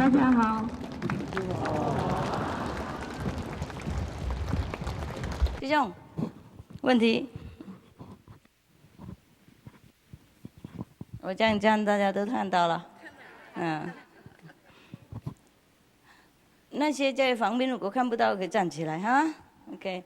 大家好。师兄，问题？我这样大家都看到了，那些在旁边如果看不到，可以站起来哈 ，OK。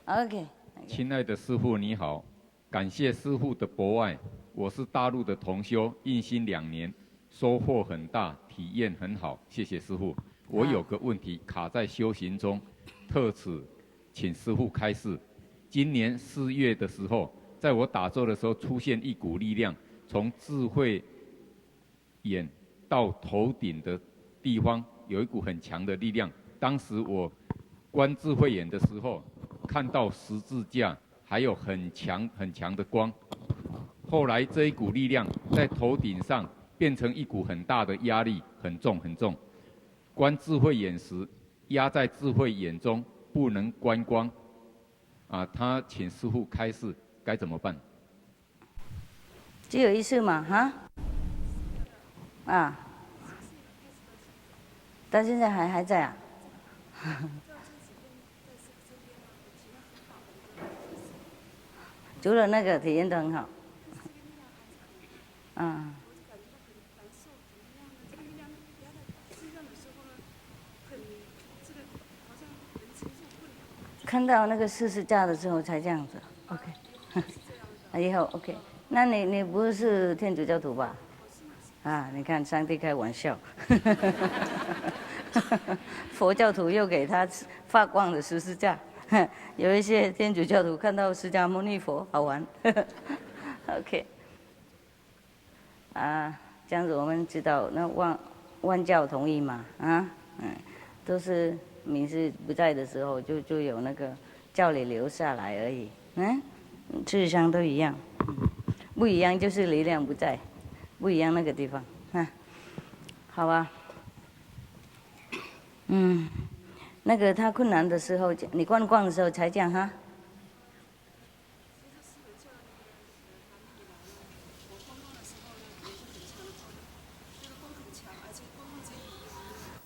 OK。亲爱的师父你好，感谢师父的博爱，我是大陆的同修，印心2年，收获很大，体验很好，谢谢师父。我有个问题卡在修行中，特此请师父开示。今年4月的时候，在我打坐的时候出现一股力量，从智慧眼到头顶的地方有一股很强的力量。当时我观智慧眼的时候，看到十字架，还有很强的光。后来这一股力量在头顶上变成一股很大的压力，很重。观智慧眼时，压在智慧眼中，不能观光。他请师父开示，该怎么办？只有一次嘛，到现在还在啊。除了那个体验都很好，看到那个十字架的时候才这样子 ，OK。以后 OK。那你不是天主教徒吧？你看上帝开玩笑，佛教徒又给他发光的十字架。有一些天主教徒看到释迦牟尼佛，好玩。OK。这样子我们知道，那万教同意嘛，都是名师不在的时候，就有那个教理留下来而已，事实上都一样，不一样就是力量不在，不一样那个地方，好吧，那个他困难的时候，你观光的时候才这样哈。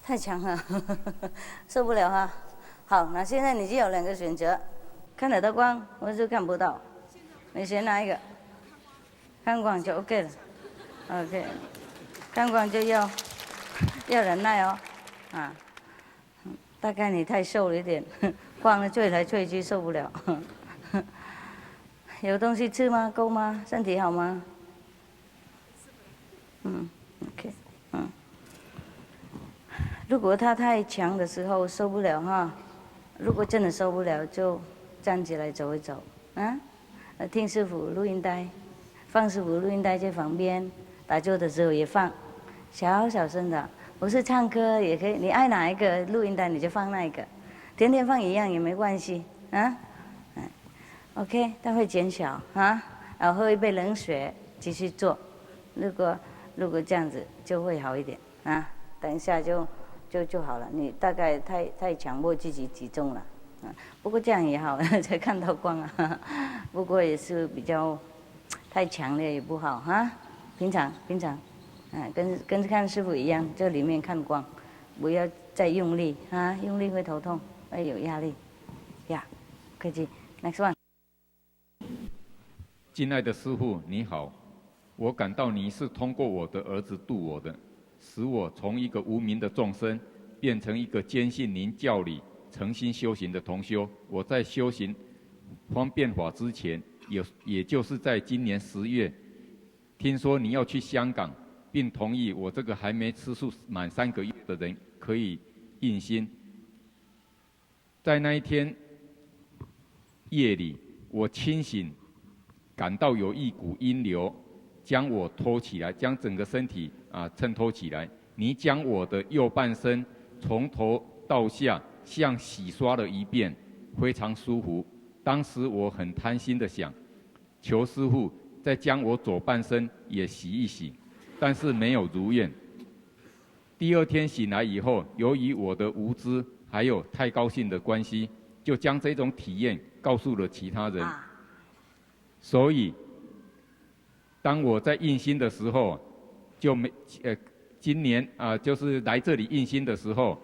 太强了，受不了哈。好，那现在你就有2个选择，看得到光，或是看不到，你选哪一个？看光就 OK 了 ，OK。看光就要忍耐哦，大概你太瘦了一点，光了吹来吹去受不了。有东西吃吗？够吗？身体好吗？OK。如果他太强的时候受不了哈，如果真的受不了，就站起来走一走，听师父录音带，放师父录音带在旁边，打坐的时候也放，小声的，不是唱歌也可以，你爱哪一个录音带你就放那一个，天天放一样也没关系，OK， 它会减小然后喝一杯冷水继续做，如果这样子就会好一点等一下就好了。你大概太强迫自己集中了，不过这样也好，才看到光不过也是比较太强烈也不好平常，跟看师父一样，这里面看光，不要再用力用力会头痛，会有压力可以 Next one。敬爱的师父你好，我感到你是通过我的儿子度我的，使我从一个无名的众生变成一个坚信您教理、诚心修行的同修。我在修行方便法之前，也就是在今年10月，听说你要去香港，并同意我这个还没吃素满3个月的人可以印心。在那一天夜里，我清醒，感到有一股阴流将我托起来，将整个身体衬托起来。你将我的右半身从头到下像洗刷了一遍，非常舒服。当时我很贪心的想，求师父再将我左半身也洗一洗，但是没有如愿。第2天醒来以后，由于我的无知还有太高兴的关系，就将这种体验告诉了其他人。所以当我在印心的时候，就今年就是来这里印心的时候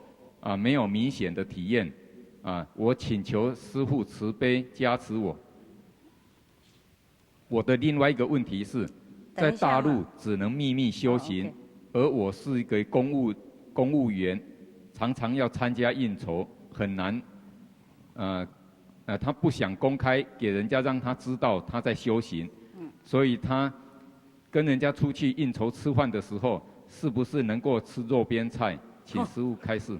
没有明显的体验我请求师父慈悲加持我。我的另外一个问题是，在大陆只能秘密修行，而我是一个公务员，常常要参加应酬，很难他不想公开给人家让他知道他在修行，所以他跟人家出去应酬吃饭的时候，是不是能够吃肉边菜？请师父开示。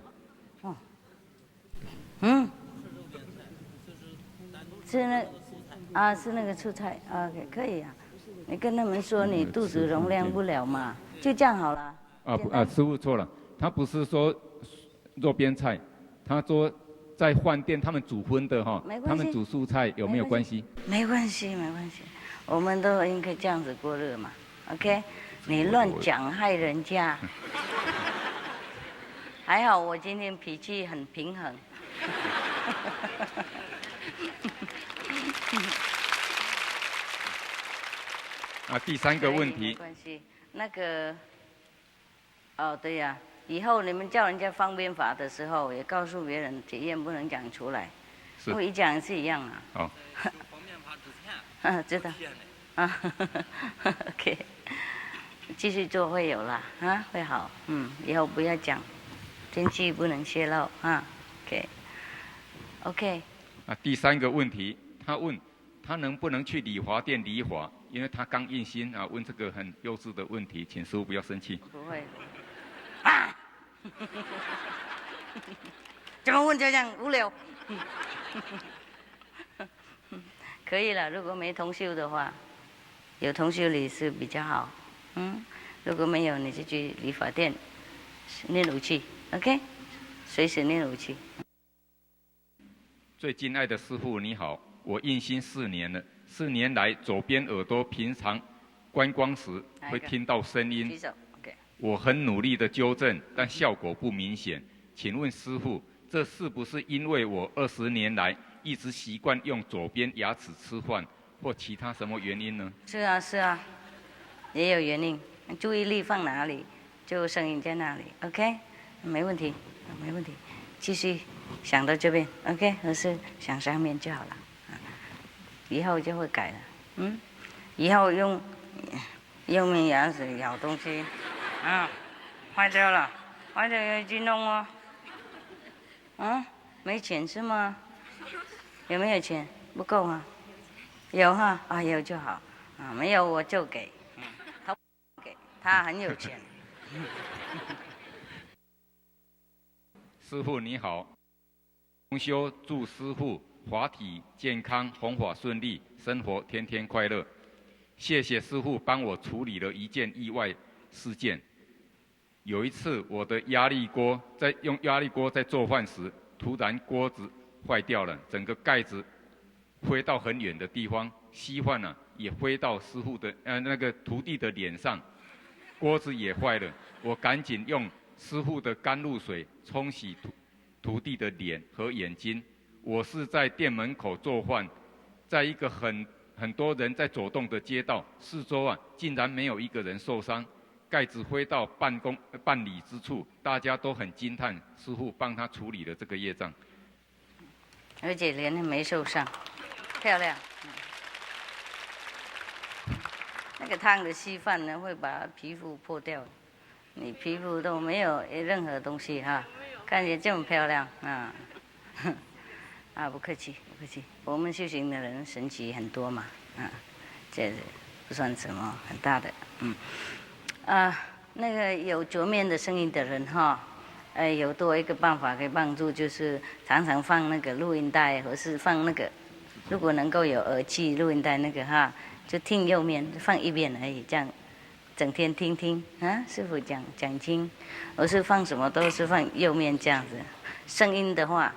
是那个蔬菜 ，OK， 可以啊。你跟他们说你肚子容量不了嘛，就这样好了。师父错了，他不是说肉边菜，他说在饭店他们煮荤的他们煮蔬菜有没有关系？没关系，我们都应该这样子过日嘛 ，OK？ 你乱讲害人家。还好我今天脾气很平衡。第三个问题。没关系，那个，对呀，以后你们叫人家方便法的时候，也告诉别人体验不能讲出来，因为一讲是一样啊。好。方便法知道。OK， 继续做会有啦，会好，以后不要讲，天气不能泄露OK。第三个问题，他问他能不能去理华店理发，因为他刚印心问这个很幼稚的问题，请师父不要生气。不会。怎么问就这样无聊？可以了，如果没同修的话，有同修理是比较好。如果没有，你就去理发店练武器 ，OK？ 随时练武器。最敬爱的师父你好，我印心4年了，4年来左边耳朵平常观光时会听到声音，我很努力的纠正，但效果不明显。请问师父，这是不是因为我20年来一直习惯用左边牙齿吃饭，或其他什么原因呢？是啊，也有原因。注意力放哪里，就声音在那里。OK， 没问题。继续想到这边 ，OK， 而是想上面就好了。以后就会改了。以后用右面牙齿咬东西，坏掉了要去弄哦。没钱是吗？有没有钱？不够啊？有有就好。没有我就给。他很有钱。师父你好，同修祝师父法体健康，弘法顺利，生活天天快乐。谢谢师父帮我处理了一件意外事件。有一次我的压力锅用压力锅在做饭时，突然锅子坏掉了，整个盖子飞到很远的地方，稀饭也飞到师父的那个徒弟的脸上，锅子也坏了。我赶紧用师父的甘露水冲洗徒弟的脸和眼睛。我是在店门口做饭，在一个很多人在走动的街道，四周竟然没有一个人受伤。盖子飞到半里之处，大家都很惊叹，师父帮他处理了这个业障，而且连没受伤，漂亮。那个烫的稀饭呢，会把皮肤破掉。你皮肤都没有任何东西看起来这么漂亮不客气。我们修行的人神奇很多嘛这不算什么很大的那个有桌面的声音的人有多一个办法可以帮助，就是常常放那个录音带，或是放那个如果能够有耳机录音带那个就听右面放一遍而已，这样整天听听师父讲经，我是放什么都是放右面这样子。声音的话，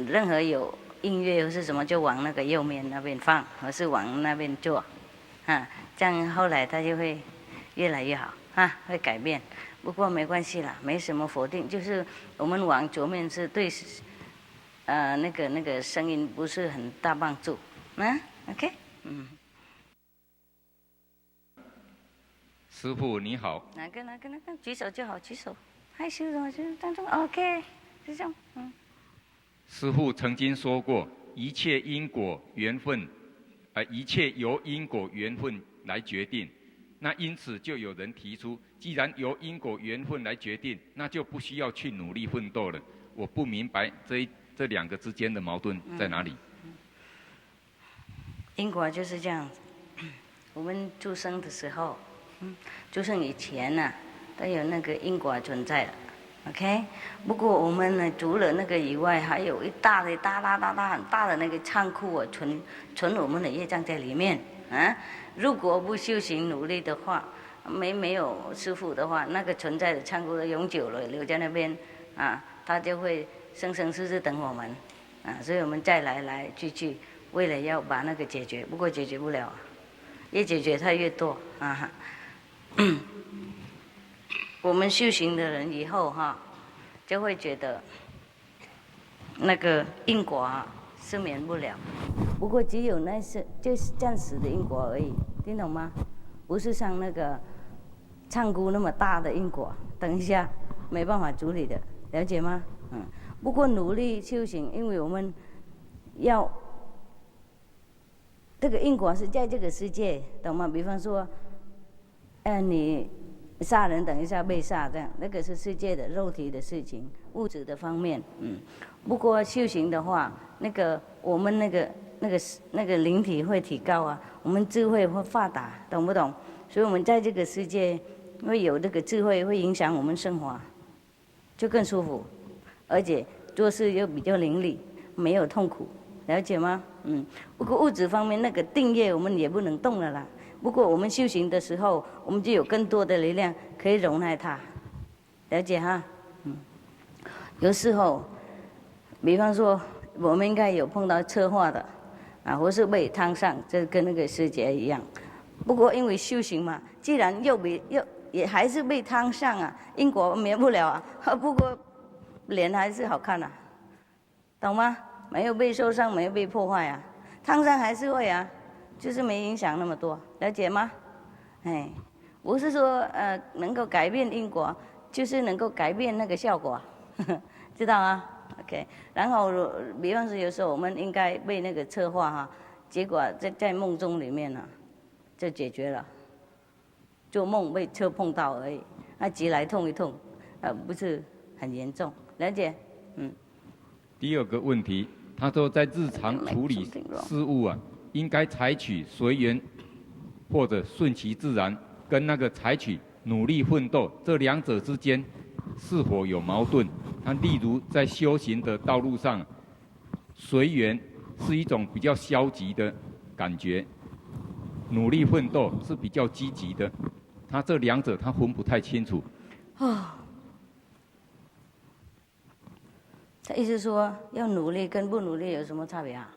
任何有音乐或是什么就往那个右面那边放，或是往那边做这样后来它就会越来越好会改变。不过没关系啦，没什么否定，就是我们往左面是对那个声音不是很大帮助OK。师父你好，哪个？举手就好，举手。害羞什么？就是当中 OK， 就这样。师父曾经说过，一切因果缘分，一切由因果缘分来决定。那因此就有人提出，既然由因果缘分来决定，那就不需要去努力奋斗了。我不明白这两个之间的矛盾在哪里？因果就是这样子。我们出生的时候，出生以前呢，都有那个因果存在的 ，OK。不过我们呢，除了那个以外，还有一大很大的那个仓库啊，存我们的业障在里面啊。如果不修行努力的话，没有师父的话，那个存在的仓库永久了留在那边啊，他就会生生世世等我们啊。所以我们再来去，为了要把那个解决，不过解决不了。越解决它越多啊！我们修行的人以后就会觉得那个因果是免不了。不过只有就是暂时的因果而已，听懂吗？不是像那个仓库那么大的因果，等一下没办法处理的，了解吗？不过努力修行，因为我们要。这个因果是在这个世界，懂吗？比方说，你杀人，等一下被杀，这样那个是世界的肉体的事情，物质的方面，不过修行的话，我们那个灵体会提高啊，我们智慧会发达，懂不懂？所以我们在这个世界会有这个智慧，会影响我们生活，就更舒服，而且做事又比较伶俐，没有痛苦。了解吗？不过物质方面那个定业我们也不能动了啦。不过我们修行的时候，我们就有更多的力量可以容纳它。了解哈？有时候，比方说我们应该有碰到车祸的，或是被烫伤，这跟那个师姐一样。不过因为修行嘛，既然也还是被烫伤啊，因果免不了啊。不过脸还是好看啊，懂吗？没有被受伤，没有被破坏啊，烫伤还是会啊，就是没影响那么多，了解吗？不是说能够改变因果，就是能够改变那个效果，知道吗 ？OK。然后比方说有时候我们应该被那个车祸结果在梦中里面就解决了，做梦被车碰到而已，急来痛一痛，不是很严重，了解？第二个问题，他说在日常处理事务应该采取随缘或者顺其自然，跟那个采取努力奋斗这两者之间是否有矛盾？例如在修行的道路上，随缘是一种比较消极的感觉，努力奋斗是比较积极的，他这两者他分不太清楚。他意思说，要努力跟不努力有什么差别啊？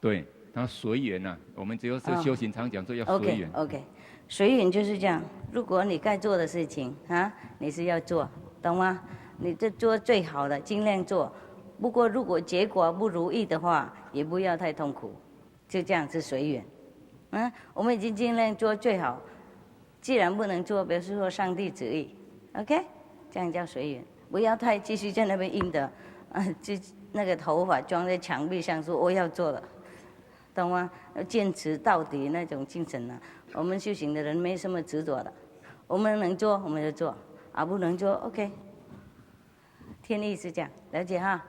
对，他随缘我们只要是修行常讲说要随缘。OK， 随缘就是这样。如果你该做的事情你是要做，懂吗？你就做最好的，尽量做。不过如果结果不如意的话，也不要太痛苦，就这样是随缘。我们已经尽量做最好，既然不能做，表示说上帝旨意 ，OK， 这样叫随缘，不要太继续在那边硬的。就那个头发装在墙壁上说我要做了，懂吗？要坚持到底那种精神我们修行的人没什么执着的，我们能做我们就做，不能做 OK。天意是这样，了解哈？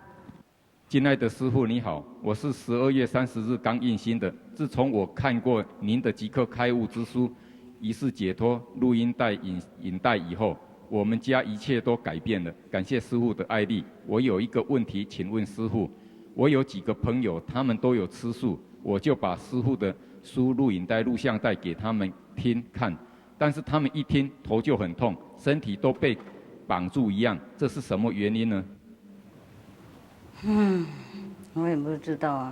敬爱的师父你好，我是12月30日刚印心的。自从我看过您的《即刻开悟之书》《一世解脱》录音带影带以后，我们家一切都改变了，感谢师父的爱力。我有一个问题，请问师父，我有几个朋友，他们都有吃素，我就把师父的书、录影带、录像带给他们听看，但是他们一听头就很痛，身体都被绑住一样，这是什么原因呢？我也不知道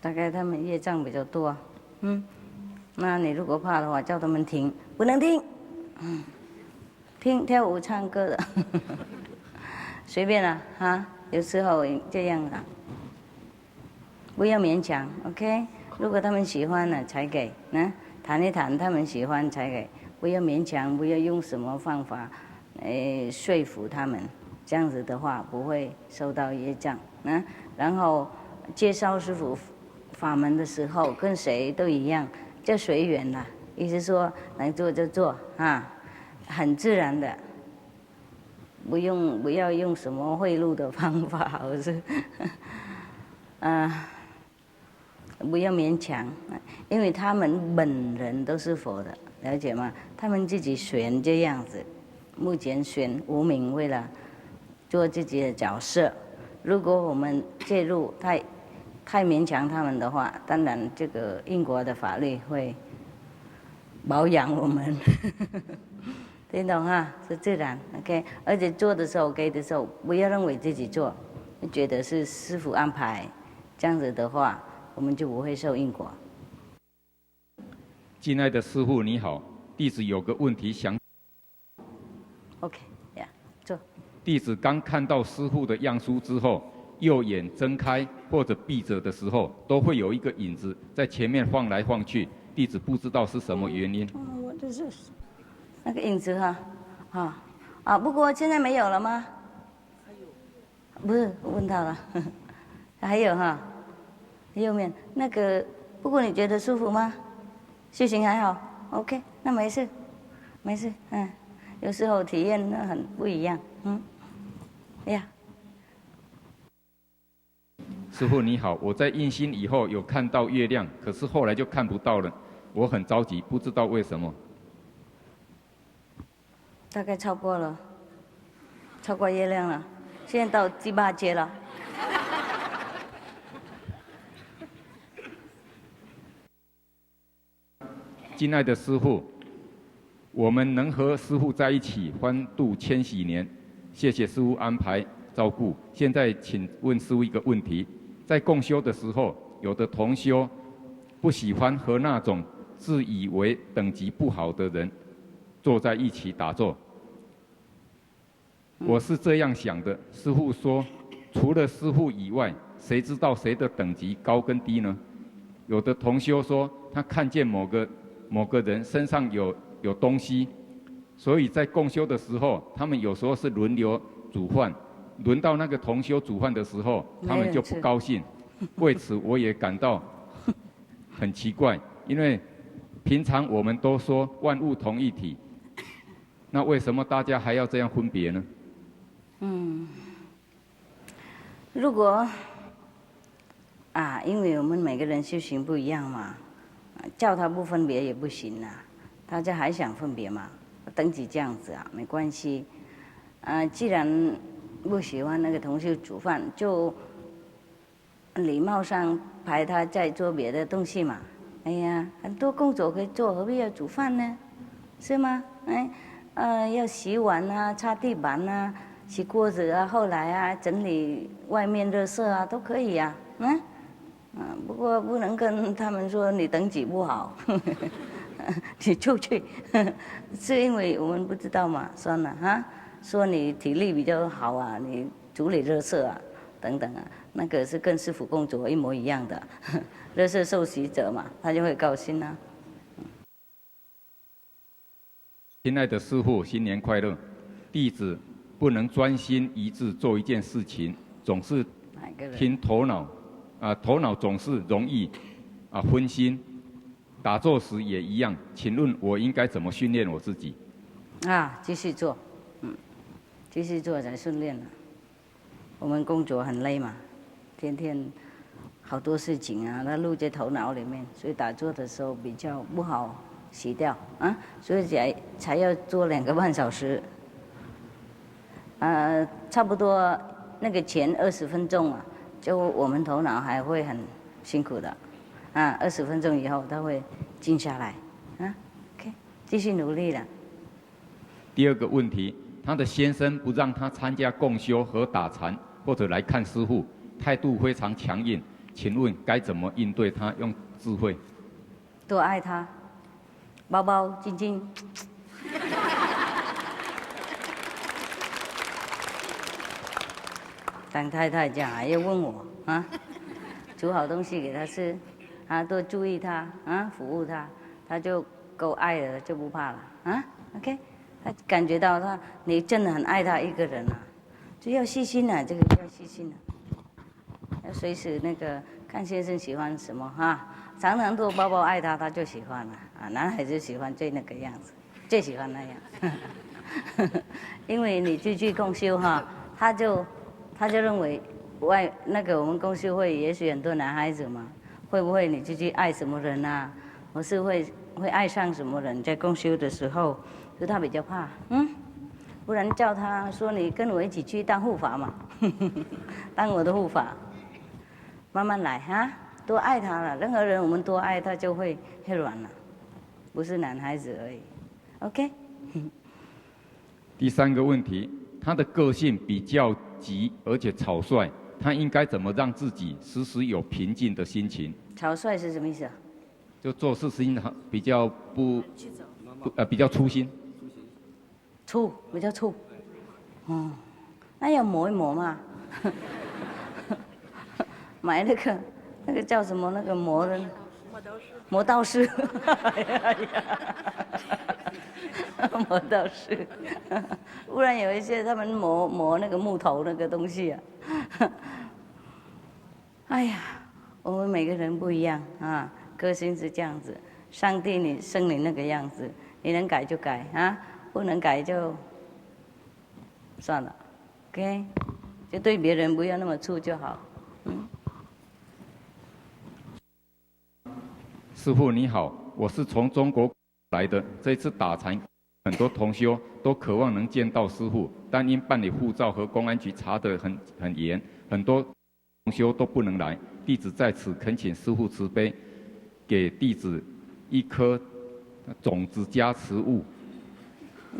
大概他们业障比较多那你如果怕的话，叫他们停，不能听，听跳舞唱歌的，随便有时候这样不要勉强 ，OK。如果他们喜欢才给，谈一谈他们喜欢才给，不要勉强，不要用什么方法，说服他们，这样子的话不会受到业障。然后介绍师父法门的时候，跟谁都一样，就随缘啦。意思说能做就做啊，很自然的，不要用什么贿赂的方法，或是不要勉强，因为他们本人都是佛的，了解吗？他们自己选这样子，目前选无名为了做自己的角色。如果我们介入太勉强他们的话，当然这个英国的法律会保养我们，听懂哈？是自然 ，OK。而且做的时候、给的时候，不要认为自己做，觉得是师父安排，这样子的话，我们就不会受因果。敬爱的师父你好，弟子有个问题想。OK， 呀，坐。弟子刚看到师父的样书之后，右眼睁开或者闭着的时候，都会有一个影子在前面晃来晃去。弟子不知道是什么原因。我就是那个影子哈，不过现在没有了吗？还有。不是，我问他了，还有哈，右面那个。不过你觉得舒服吗？修行还好 ，OK， 那没事，没事，有时候体验那很不一样，呀。师父你好，我在印心以后有看到月亮，可是后来就看不到了，我很着急，不知道为什么。大概超过了，超过月亮了，现在到第8阶了。敬爱的师父，我们能和师父在一起欢度千禧年，谢谢师父安排照顾。现在请问师父一个问题：在共修的时候，有的同修不喜欢和那种自以为等级不好的人坐在一起打坐。我是这样想的，师父说，除了师父以外，谁知道谁的等级高跟低呢？有的同修说，他看见某个人身上有东西，所以在共修的时候，他们有时候是轮流煮饭，轮到那个同修煮饭的时候，他们就不高兴。为此我也感到很奇怪，因为平常我们都说万物同一体，那为什么大家还要这样分别呢？如果因为我们每个人修行不一样嘛，叫他不分别也不行啊，大家还想分别嘛？等级这样子没关系。既然不喜欢那个同修煮饭，就礼貌上排他在做别的东西嘛。哎呀，很多工作可以做，何必要煮饭呢？是吗？要洗碗啊，擦地板啊，洗锅子啊，后来整理外面垃圾啊，都可以呀。不过不能跟他们说你等级不好，你出去，是因为我们不知道嘛，算了说你体力比较好啊，你处理垃圾啊，等等那个是跟师父工作一模一样的，垃圾受洗者嘛，他就会高兴啊。亲爱的师父，新年快乐！弟子不能专心一致做一件事情，总是听头脑。头脑总是容易分心，打坐时也一样。请问我应该怎么训练我自己？继续做，继续做才训练了。我们工作很累嘛，天天好多事情它录在头脑里面，所以打坐的时候比较不好洗掉所以才要做2个半小时。差不多那个前20分钟就我们头脑还会很辛苦的，20分钟以后它会静下来，OK， 继续努力了。第二个问题，他的先生不让他参加共修和打禅，或者来看师父，态度非常强硬，请问该怎么应对他？用智慧。多爱他，包包亲亲。当太太这样还要问我煮好东西给他吃多注意他服务他，他就够爱了，就不怕了啊。OK， 他感觉到你真的很爱他一个人啊，就要细心啊，这个要细心啊，要随时那个看先生喜欢什么哈，常常都抱抱爱他，他就喜欢了啊。男孩子喜欢最那个样子，最喜欢那样，因为你去共修哈，他就认为那个我们共修会也许很多男孩子嘛，会不会你去爱什么人啊？我是会爱上什么人，在共修的时候，就他比较怕，不然叫他说你跟我一起去当护法嘛，当我的护法，慢慢来哈，多爱他了，任何人我们多爱他就会软了，不是男孩子而已 ，OK。第3个问题，他的个性比较急而且草率，他应该怎么让自己时时有平静的心情？草率是什么意思啊？就做事情比较比较粗心。比较粗。那要磨一磨嘛。买那个叫什么那个磨人。磨刀石。磨刀石。不然有一些他们磨那个木头那个东西啊。哎呀，我们每个人不一样啊。个性是这样子，上帝你生你那个样子，你能改就改啊，不能改就算了 ，OK， 就对别人不要那么粗就好。师父你好，我是从中国来的，这次打禅，很多同修都渴望能见到师父，但因办理护照和公安局查得很严，很多同修都不能来。弟子在此恳请师父慈悲，给弟子1颗种子加持物，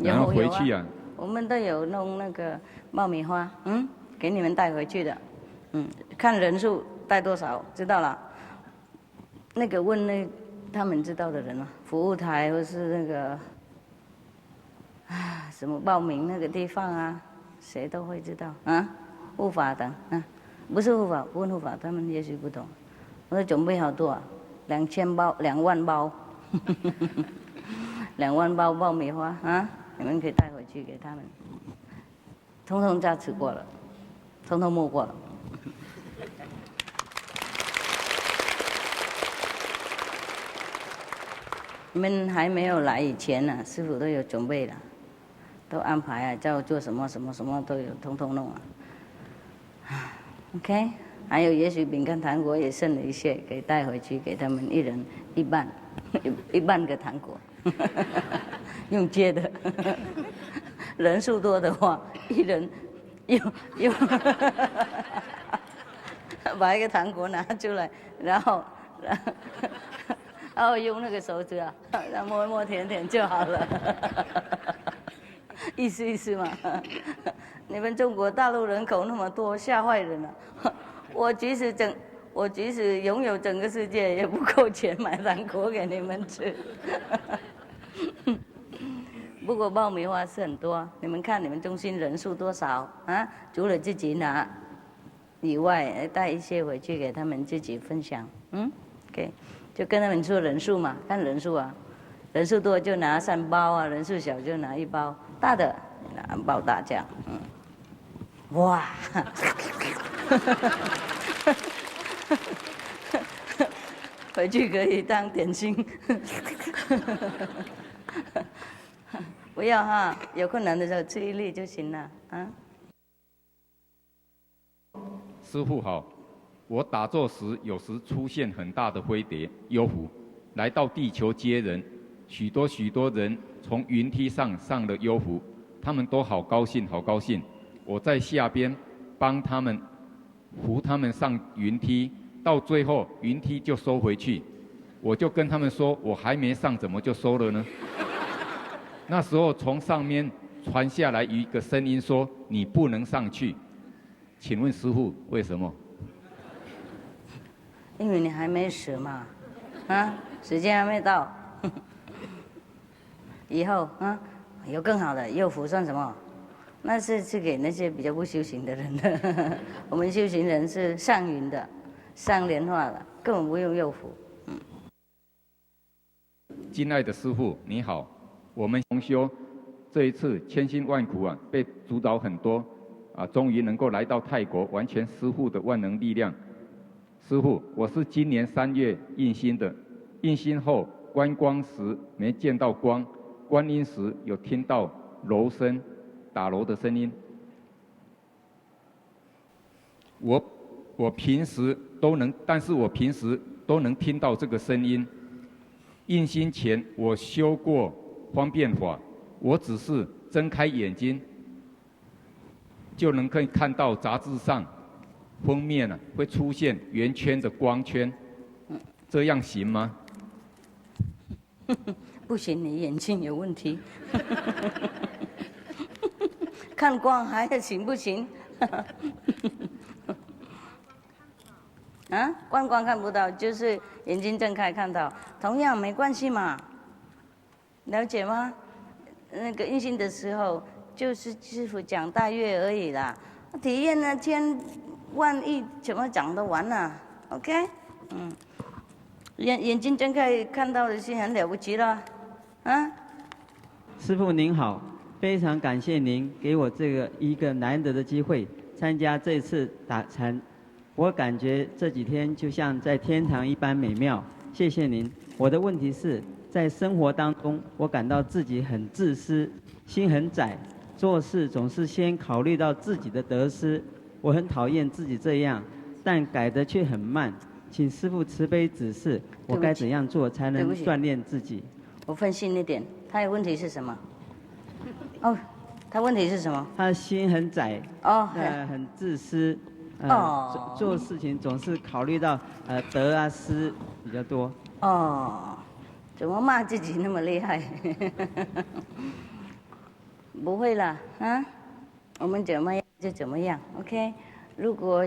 然后回去啊。我们都有弄那个爆米花，给你们带回去的，看人数带多少，知道了。那个问他们知道的人嘛，服务台或是那个什么报名那个地方啊，谁都会知道啊。护法等不是护法，问护法，他们也许不懂。我说准备好多啊，2000包，2万包，2万包爆米花啊，你们可以带回去给他们，通通加持过了，通通摸过了。你们还没有来以前呢，师父都有准备了，都安排啊，叫我做什么什么什么都有，通通弄了。OK， 还有也许饼干糖果也剩了一些，可以带回去给他们1人1半，一半个糖果，用接的。人数多的话，1人用把一个糖果拿出来，然后用那个手指啊，然后摸一摸舔舔就好了。意思意思嘛。你们中国大陆人口那么多，吓坏人了。我即使拥有整个世界，也不够钱买糖果给你们吃。不过爆米花是很多，你们看你们中心人数多少啊？除了自己拿以外，带一些回去给他们自己分享。OK， 就跟他们说人数嘛，看人数啊，人数多就拿3包啊，人数小就拿1包，大的拿1包大这样。哇！回去可以当点心。不要哈，有困难的时候吃1粒就行了啊。师父好，我打坐时有时出现很大的灰蝶幽狐，来到地球接人，许多人从云梯上了幽狐，他们都好高兴好高兴。我在下边帮他们扶他们上云梯，到最后云梯就收回去，我就跟他们说，我还没上怎么就收了呢？那时候从上面传下来一个声音说，你不能上去。请问师父为什么？因为你还没死嘛，时间还没到。以后有更好的幼福算什么？那是给那些比较不修行的人的。我们修行人是上云的，上莲花的，根本不用幼福。敬爱的师父，你好，我们同修这一次千辛万苦啊，被阻挠很多啊，终于能够来到泰国，完全师父的万能力量。师父，我是今年3月印心的，印心后观光时没见到光，观音时有听到锣声，打锣的声音。我平时都能，但是我平时都能听到这个声音。印心前我修过方便法，我只是睁开眼睛，就能可以看到杂志上封面啊会出现圆圈的光圈，这样行吗？不行，你眼睛有问题。看光还行不行？啊，观光看不到，就是眼睛睁开看到，同样没关系嘛，了解吗？那个印心的时候，就是师父讲大约而已啦，体验呢千万亿怎么讲得完呢 ？OK， 眼睛睁开看到的是很了不起了，啊。师父您好，非常感谢您给我一个难得的机会参加这次打禅。我感觉这几天就像在天堂一般美妙，谢谢您。我的问题是，在生活当中，我感到自己很自私，心很窄，做事总是先考虑到自己的得失。我很讨厌自己这样，但改得却很慢。请师父慈悲指示，我该怎样做才能锻炼自己？我分析一点，他的问题是什么？哦，他问题是什么？他心很窄，哦，很自私。做事情总是考虑到得啊失比较多。哦，怎么骂自己那么厉害？不会啦，啊，我们怎么样就怎么样 ，OK。如果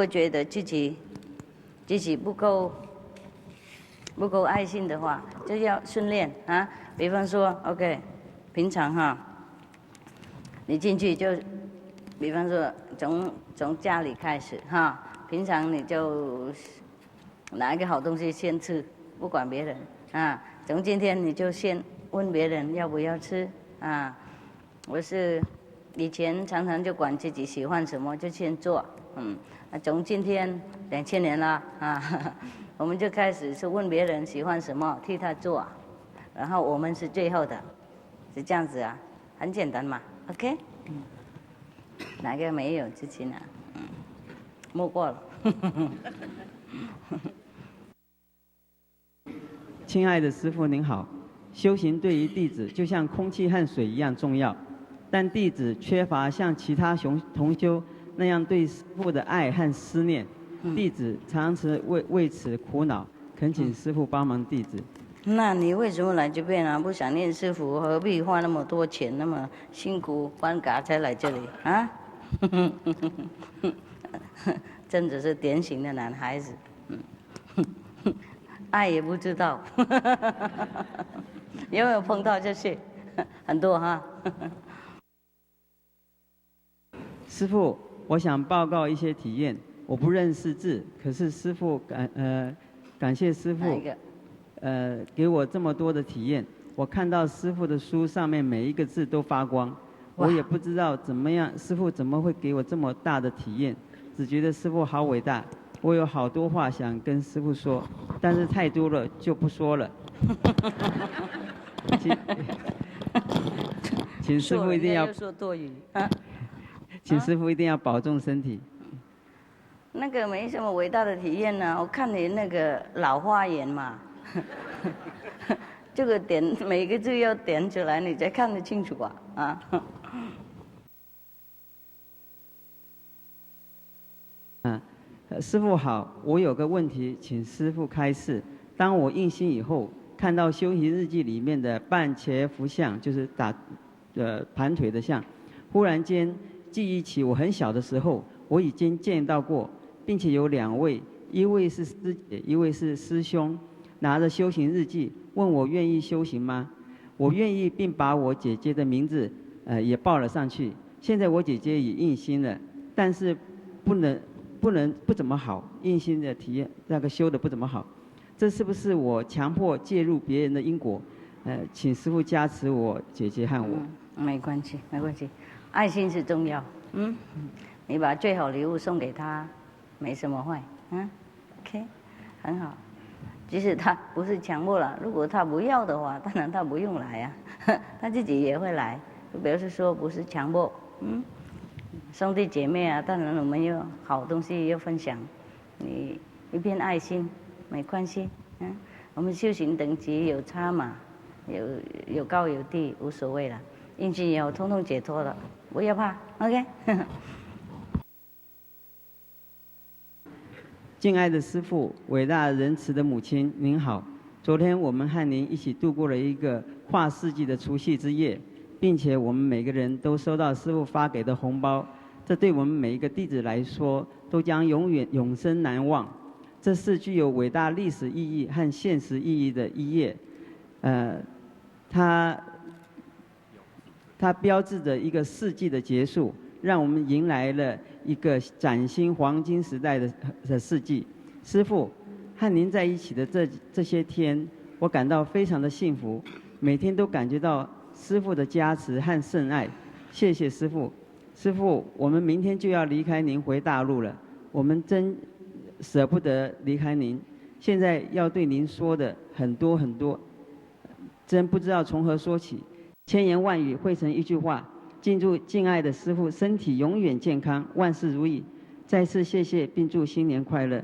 觉得自己不够爱心的话，就要训练啊。比方说 ，OK， 平常哈，你进去就，比方说从家里开始哈，平常你就拿一个好东西先吃，不管别人啊。从今天你就先问别人要不要吃啊。我是以前常常就管自己喜欢什么就先做，从今天2000年了啊，我们就开始是问别人喜欢什么，替他做，然后我们是最后的，是这样子啊，很简单嘛 ，OK。哪个没有之前啊？摸过了。亲爱的师父您好，修行对于弟子就像空气和水一样重要，但弟子缺乏像其他同修那样对师父的爱和思念，弟子常常为此苦恼，恳请师父帮忙弟子。那你为什么来这边啊？不想念师父，何必花那么多钱，那么辛苦关卡才来这里啊？真的是典型的男孩子，爱也不知道，有没有碰到这些？很多哈。师父，我想报告一些体验。我不认识字，可是师父感谢师父。给我这么多的体验，我看到师父的书上面每一个字都发光，我也不知道怎么样，师父怎么会给我这么大的体验，只觉得师父好伟大。我有好多话想跟师父说，但是太多了就不说了。请师父一定要说多余，请师父一定要保重身体。那个没什么伟大的体验呢，我看你那个老花眼嘛。这个点每个字要点出来，你才看得清楚吧？啊！师父好，我有个问题，请师父开示。当我印心以后，看到修行日记里面的半茄趺像，就是盘腿的像，忽然间记忆起我很小的时候，我已经见到过，并且有2位，一位是师姐，一位是师兄。拿着修行日记问我愿意修行吗？我愿意，并把我姐姐的名字也报了上去。现在我姐姐也印心了，但是不怎么好，印心的体验那个修的不怎么好。这是不是我强迫介入别人的因果？请师父加持我姐姐和我。没关系，没关系，爱心是重要。你把最好礼物送给他，没什么坏。OK， 很好。即使他不是强迫了，如果他不要的话，当然他不用来啊，他自己也会来。就表示说不是强迫。兄弟姐妹啊，当然我们有好东西要分享，你一片爱心没关系。我们修行等级有差嘛，有高有低，无所谓了。运气也好，通通解脱了，不要怕。OK。敬爱的师父，伟大仁慈的母亲，您好。昨天我们和您一起度过了一个跨世纪的除夕之夜，并且我们每个人都收到师父发给的红包，这对我们每一个弟子来说都将永生难忘。这是具有伟大历史意义和现实意义的一页，它标志着一个世纪的结束，让我们迎来了一个崭新黄金时代的世纪。师父，和您在一起的这些天，我感到非常的幸福，每天都感觉到师父的加持和圣爱。谢谢师父。师父，我们明天就要离开您回大陆了，我们真舍不得离开您。现在要对您说的很多很多，真不知道从何说起，千言万语汇成一句话。祝敬爱的师父身体永远健康，万事如意。再次谢谢，并祝新年快乐。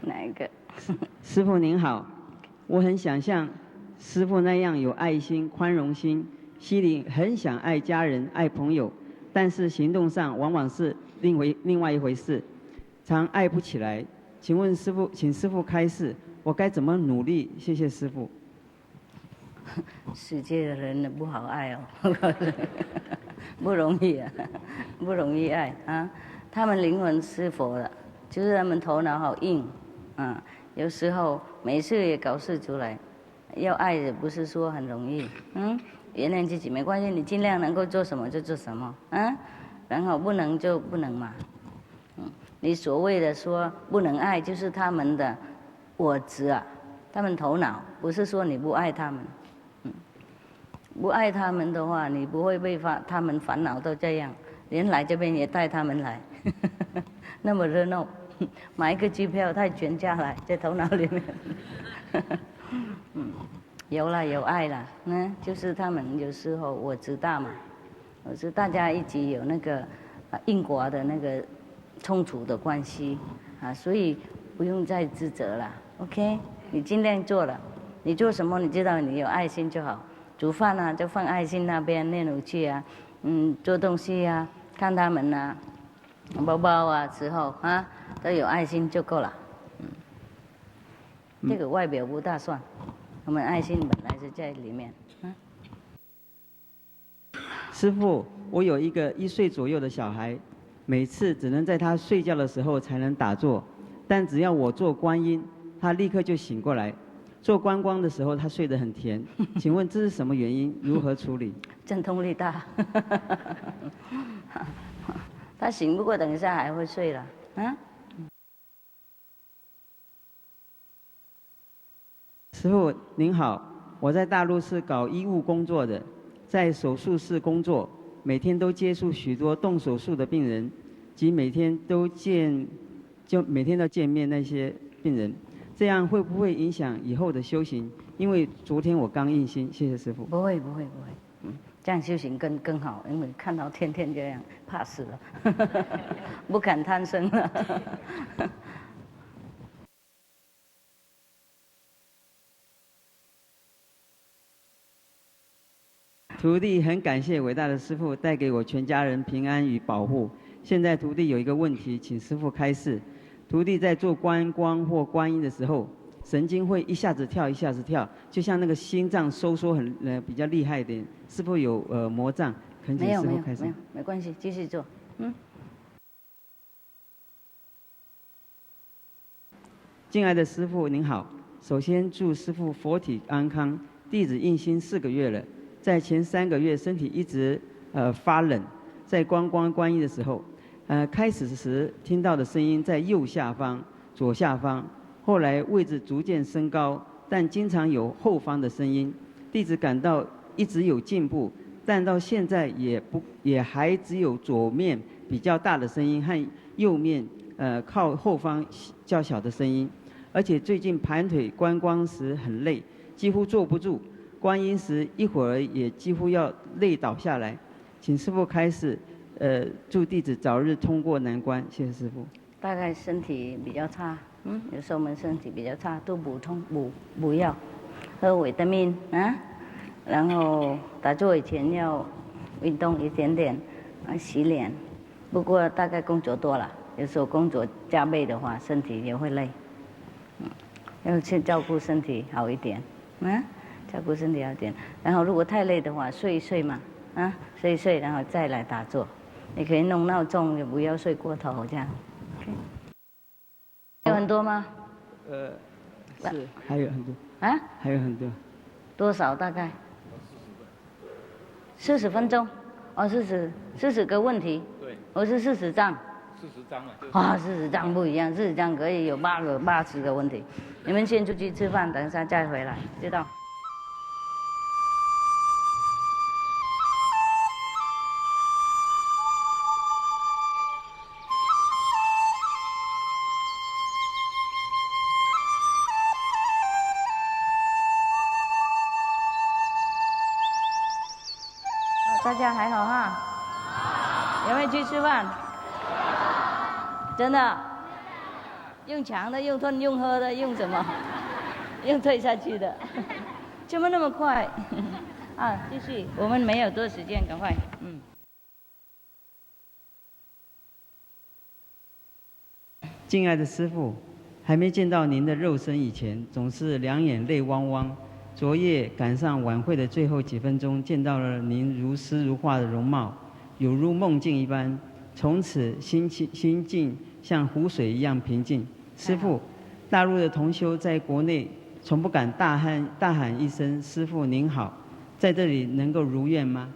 哪一个？师父您好，我很想像师父那样有爱心、宽容心，心里很想爱家人、爱朋友，但是行动上往往是另外一回事，常爱不起来。请问师父，请师父开示，我该怎么努力？谢谢师父。世界的人不好爱哦，不容易啊，不容易爱啊。他们灵魂是佛的，就是他们头脑好硬，有时候没事也搞事出来。要爱也不是说很容易，原谅自己没关系，你尽量能够做什么就做什么，然后不能就不能嘛。你所谓的说不能爱，就是他们的我执啊，他们头脑，不是说你不爱他们。不爱他们的话，你不会被他们烦恼到这样，连来这边也带他们来，那么热闹，买一个机票带全家来，在头脑里面。有了有爱了，就是他们有时候我知道嘛，我知大家一起有那个因果的那个冲突的关系所以不用再自责了。OK， 你尽量做了，你做什么你知道你有爱心就好。煮饭啊就放爱心那边，念武器啊，做东西啊，看他们啊，包包啊时候都有爱心就够了。这个外表不大算，我们爱心本来是在里面。师父，我有一个1岁左右的小孩，每次只能在他睡觉的时候才能打坐，但只要我做观音，他立刻就醒过来。做观光的时候，他睡得很甜，请问这是什么原因？如何处理？阵痛力大，他醒不过，等一下还会睡了。师父您好，我在大陆是搞医务工作的，在手术室工作，每天都接触许多动手术的病人，及每天都见面那些病人。这样会不会影响以后的修行？因为昨天我刚印心，谢谢师父。不会，这样修行更好，因为看到天天这样，怕死了，不敢贪生了。徒弟很感谢伟大的师父带给我全家人平安与保护。现在徒弟有一个问题，请师父开示。徒弟在做观光或观音的时候，神经会一下子跳一下子跳，就像那个心脏收缩比较厉害一点。是否有魔障？恳请师父开示。没关系，继续做。敬爱的师父您好，首先祝师父佛体安康。弟子印心4个月了，在前3个月身体一直发冷，在观光观音的时候，开始时听到的声音在右下方、左下方，后来位置逐渐升高，但经常有后方的声音。弟子感到一直有进步，但到现在也还只有左面比较大的声音和右面靠后方较小的声音，而且最近盘腿观光时很累，几乎坐不住，观音时一会儿也几乎要累倒下来。请师父开示，祝弟子早日通过难关，谢谢师父。大概身体比较差，有时候我们身体比较差，都补药，喝维他命啊，然后打坐以前要运动一点点，洗脸。不过大概工作多了，有时候工作加倍的话，身体也会累，要去照顾身体好一点，照顾身体好一点。然后如果太累的话，睡一睡嘛，睡一睡，然后再来打坐。你可以弄闹钟，也不要睡过头，这样。有很多吗？是还有很多啊？还有很多。多少大概？40分钟。哦，40个问题。对。我是40张。40张啊。40张不一样，40张可以有80个问题。你们先出去吃饭，等一下再回来，知道？大家还好哈？有没有去吃饭？真的？用抢的，用吞，用喝的，用什么？用退下去的？怎么那么快？继续，我们没有多时间，赶快。敬爱的师父，还没见到您的肉身以前，总是两眼泪汪汪。昨夜赶上晚会的最后几分钟，见到了您如诗如画的容貌，有如梦境一般。从此心境像湖水一样平静。师父，大陆的同修在国内从不敢大喊一声“师父您好”，在这里能够如愿吗？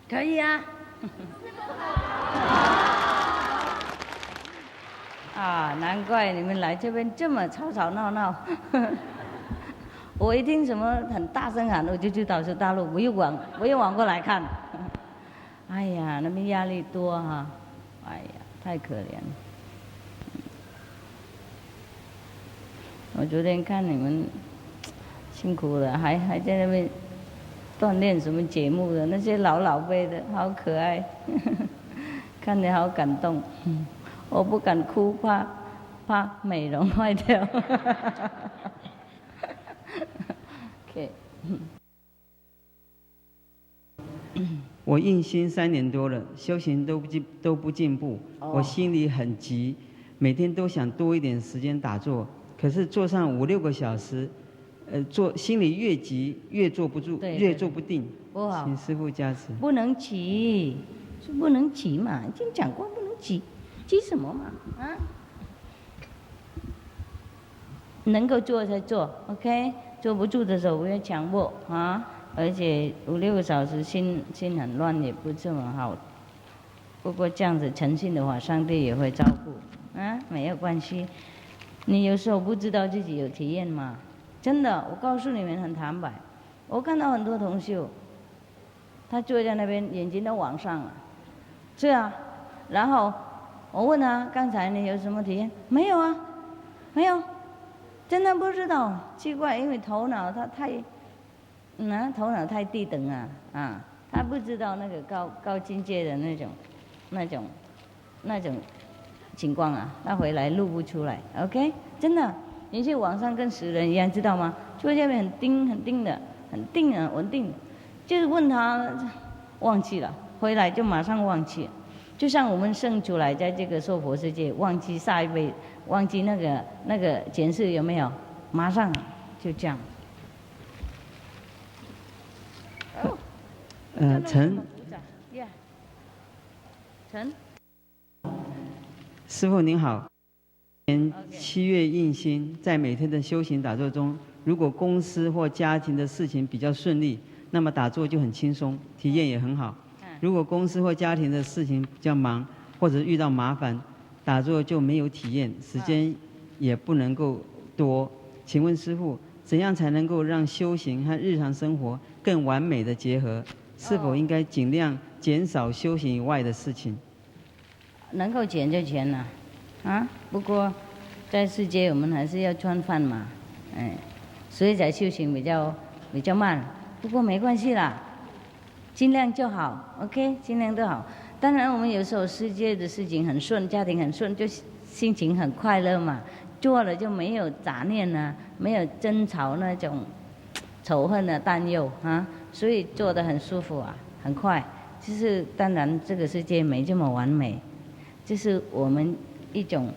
可以啊。难怪你们来这边这么吵吵闹闹。我一听什么很大声喊，我就去到大陆，我又往过来看。哎呀，那边压力多哈，哎呀，太可怜了。我昨天看你们辛苦了，还在那边锻炼什么节目的，那些老辈的好可爱，看得好感动。我不敢哭，怕美容坏掉。OK。我印心3年多了，修行都不进步，我心里很急，每天都想多一点时间打坐，可是坐上5、6个小时，心里越急越坐不住，越坐不定。不好，请师父加持。不能急，是不能急嘛，已经讲过不能急，急什么嘛能够做才做 ，OK， 坐不住的时候不要强迫而且5、6个小时心很乱也不这么好。不过这样子诚信的话，上帝也会照顾没有关系。你有时候不知道自己有体验吗？真的，我告诉你们很坦白，我看到很多同修，他坐在那边眼睛都往上了，是啊，然后我问他刚才你有什么体验？没有啊，没有，真的不知道，奇怪，因为头脑他头脑太低等他不知道那个高境界的那种情况他回来录不出来 ，OK， 真的，你去网上跟死人一样，知道吗？坐下面很定的，很定啊，稳定，就是问他忘记了，回来就马上忘记了，就像我们生出来在这个娑婆世界，忘记下一辈，忘记那个前世有没有，马上就这样。陈，师父您好。年7月印心，在每天的修行打坐中，如果公司或家庭的事情比较顺利，那么打坐就很轻松，体验也很好。如果公司或家庭的事情比较忙，或者遇到麻烦，打坐就没有体验，时间也不能够多。请问师父，怎样才能够让修行和日常生活更完美的结合？是否应该尽量减少修行以外的事情？能够减就减了，不过在世界我们还是要穿饭嘛，所以才修行比较慢。不过没关系啦，尽量就好 ，OK， 尽量都好。当然我们有时候世界的事情很顺，家庭很顺，就心情很快乐嘛，做了就没有杂念啊，没有争吵那种仇恨的担忧所以做得很舒服啊，很快。就是当然这个世界没这么完美，就是我们一种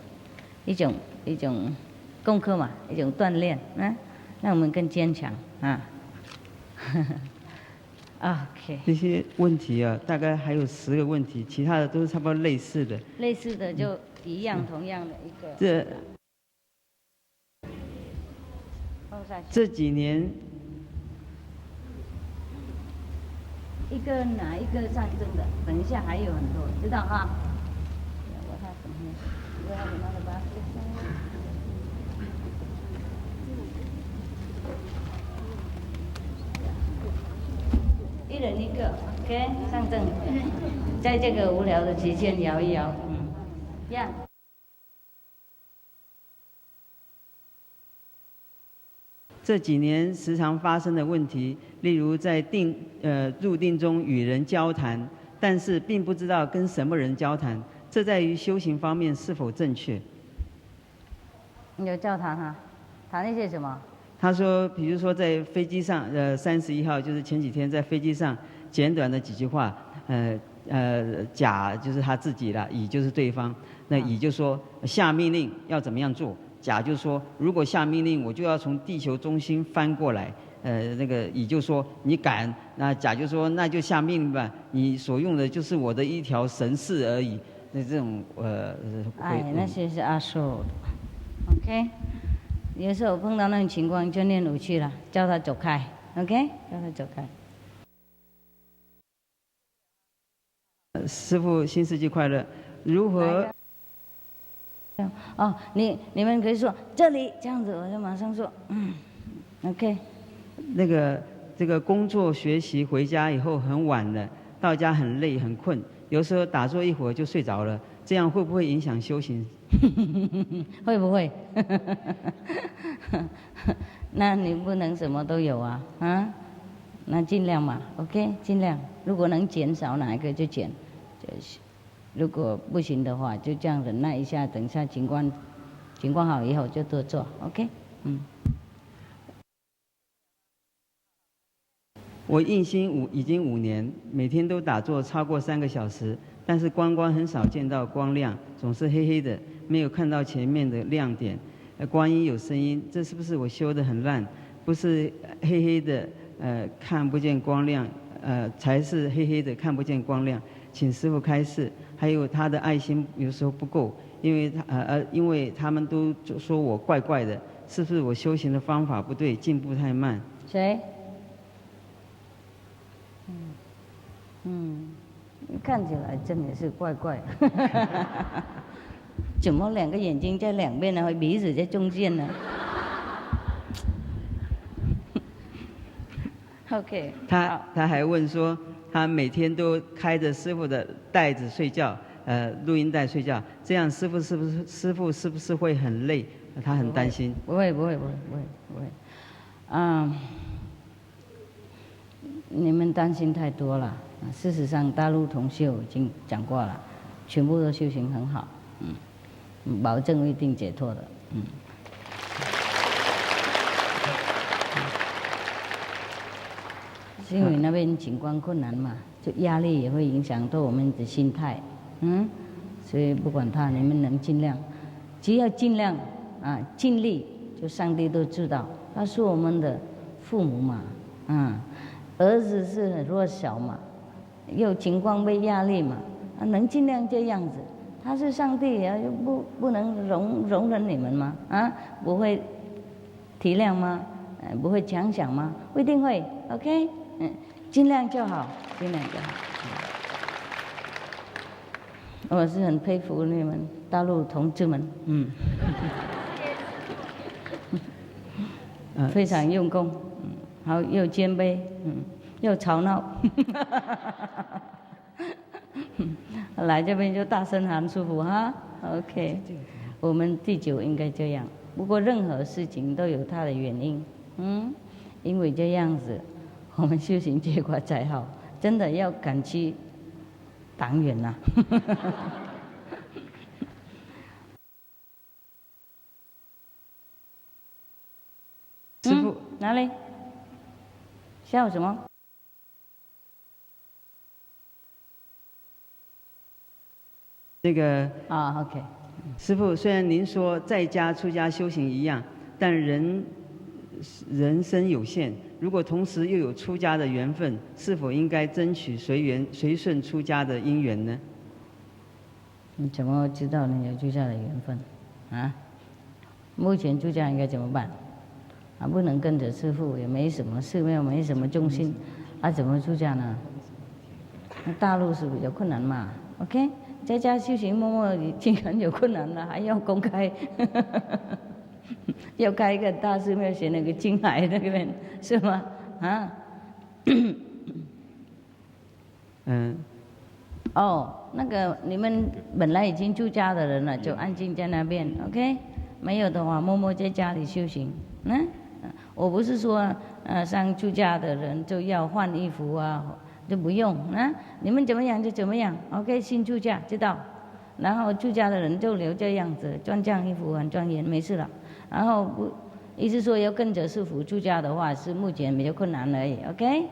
功课嘛，一种锻炼让我们更坚强OK， 这些问题啊，大概还有10个问题，其他的都是差不多类似的。类似的就一样，同样的一个。这几年，一个哪一个上升的？等一下还有很多，知道哈？一人一个 ，OK， 上正，在这个无聊的期间摇一摇，呀。这几年时常发生的问题，例如在入定中与人交谈，但是并不知道跟什么人交谈，这在于修行方面是否正确？有交谈谈一些什么？他说，比如说在飞机上，31号就是前几天在飞机上简短的几句话，甲就是他自己了，乙就是对方。那乙就说下命令要怎么样做，甲就说如果下命令我就要从地球中心翻过来。那个乙就说你敢，那甲就说那就下命令吧，你所用的就是我的一条神识而已。那这种那些是阿说的 ，OK。有时候碰到那种情况就念无趣了，叫他走开 ，OK， 叫他走开。师父，新世纪快乐！如何？你们可以说这里这样子，我就马上说，OK。这个工作学习回家以后很晚了，到家很累很困，有时候打坐一会儿就睡着了，这样会不会影响修行？会不会？那你不能什么都有那尽量嘛 ，OK， 尽量。如果能减少哪一个就减，如果不行的话，就这样忍耐一下，等一下情况好以后就多做 ，OK， 我印心已经5年，每天都打坐超过3个小时，但是观很少见到光亮，总是黑黑的，没有看到前面的亮点。观音有声音，这是不是我修得很烂？不是黑黑的，看不见光亮，才是黑黑的看不见光亮。请师父开示。还有他的爱心有时候不够，因为他们都说我怪怪的，是不是我修行的方法不对，进步太慢？谁？看起来真的是怪怪的，怎么2个眼睛在两边呢，鼻子在中间呢？OK。他还问说，他每天都开着师父的袋子睡觉，录音带睡觉，这样师父是不是会很累？他很担心。不会。你们担心太多了。事实上，大陆同修已经讲过了，全部都修行很好，保证一定解脱的，是因为那边情况困难嘛，就压力也会影响到我们的心态，所以不管他，你们能尽量，只要尽量尽力，就上帝都知道，他是我们的父母嘛，儿子是很弱小嘛。有情况被压力嘛，能尽量这样子。他是上帝啊，不能容忍你们吗？不会体谅吗？不会强想吗？不一定会 ，OK，尽量就好，尽量就好。我是很佩服你们大陆同志们，非常用功，好又谦卑，又吵闹，来这边就大声喊舒服哈 ，OK， 我们第9应该这样。不过任何事情都有它的原因，因为这样子，我们修行结果才好。真的要感激党员呐。师父，哪里？笑什么？那个OK。师父，虽然您说在家出家修行一样，但人生有限，如果同时又有出家的缘分，是否应该争取随顺出家的因缘呢？你怎么知道你有出家的缘分？啊？目前出家应该怎么办？不能跟着师父，也没什么寺庙，没什么中心，怎么出家呢？大陆是比较困难嘛 ，OK？ 在家修行默默已经很有困难了，还要公开，要开一个大寺庙写那个经海那边是吗？那个你们本来已经出家的人了，就安静在那边 ，OK？ 没有的话，默默在家里修行。我不是说上出家的人就要换衣服啊。就不用你们怎么样就怎么样 ，OK？ 新出家知道，然后出家的人就留这样子，穿这样衣服很庄严，没事了。然后不，意思说要跟着师父出家的话，是目前比较困难而已 ，OK？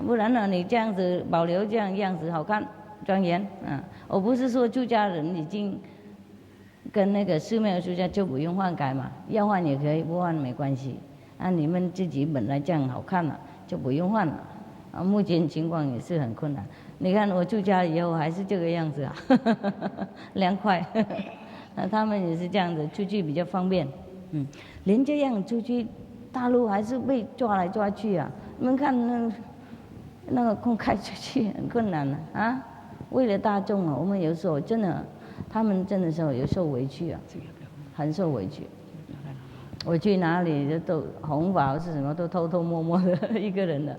不然呢，你这样子保留这样子好看庄严我不是说出家人已经跟那个寺庙出家就不用换改嘛，要换也可以，不换没关系。你们自己本来这样好看了，就不用换了。目前情况也是很困难。你看我出家以后还是这个样子凉快。他们也是这样子，出去比较方便。连这样出去，大陆还是被抓来抓去啊！你们看那个公开出去很困难为了大众我们有时候真的，他们真的是有受委屈很受委屈。我去哪里都弘法是什么都偷偷摸摸的一个人的。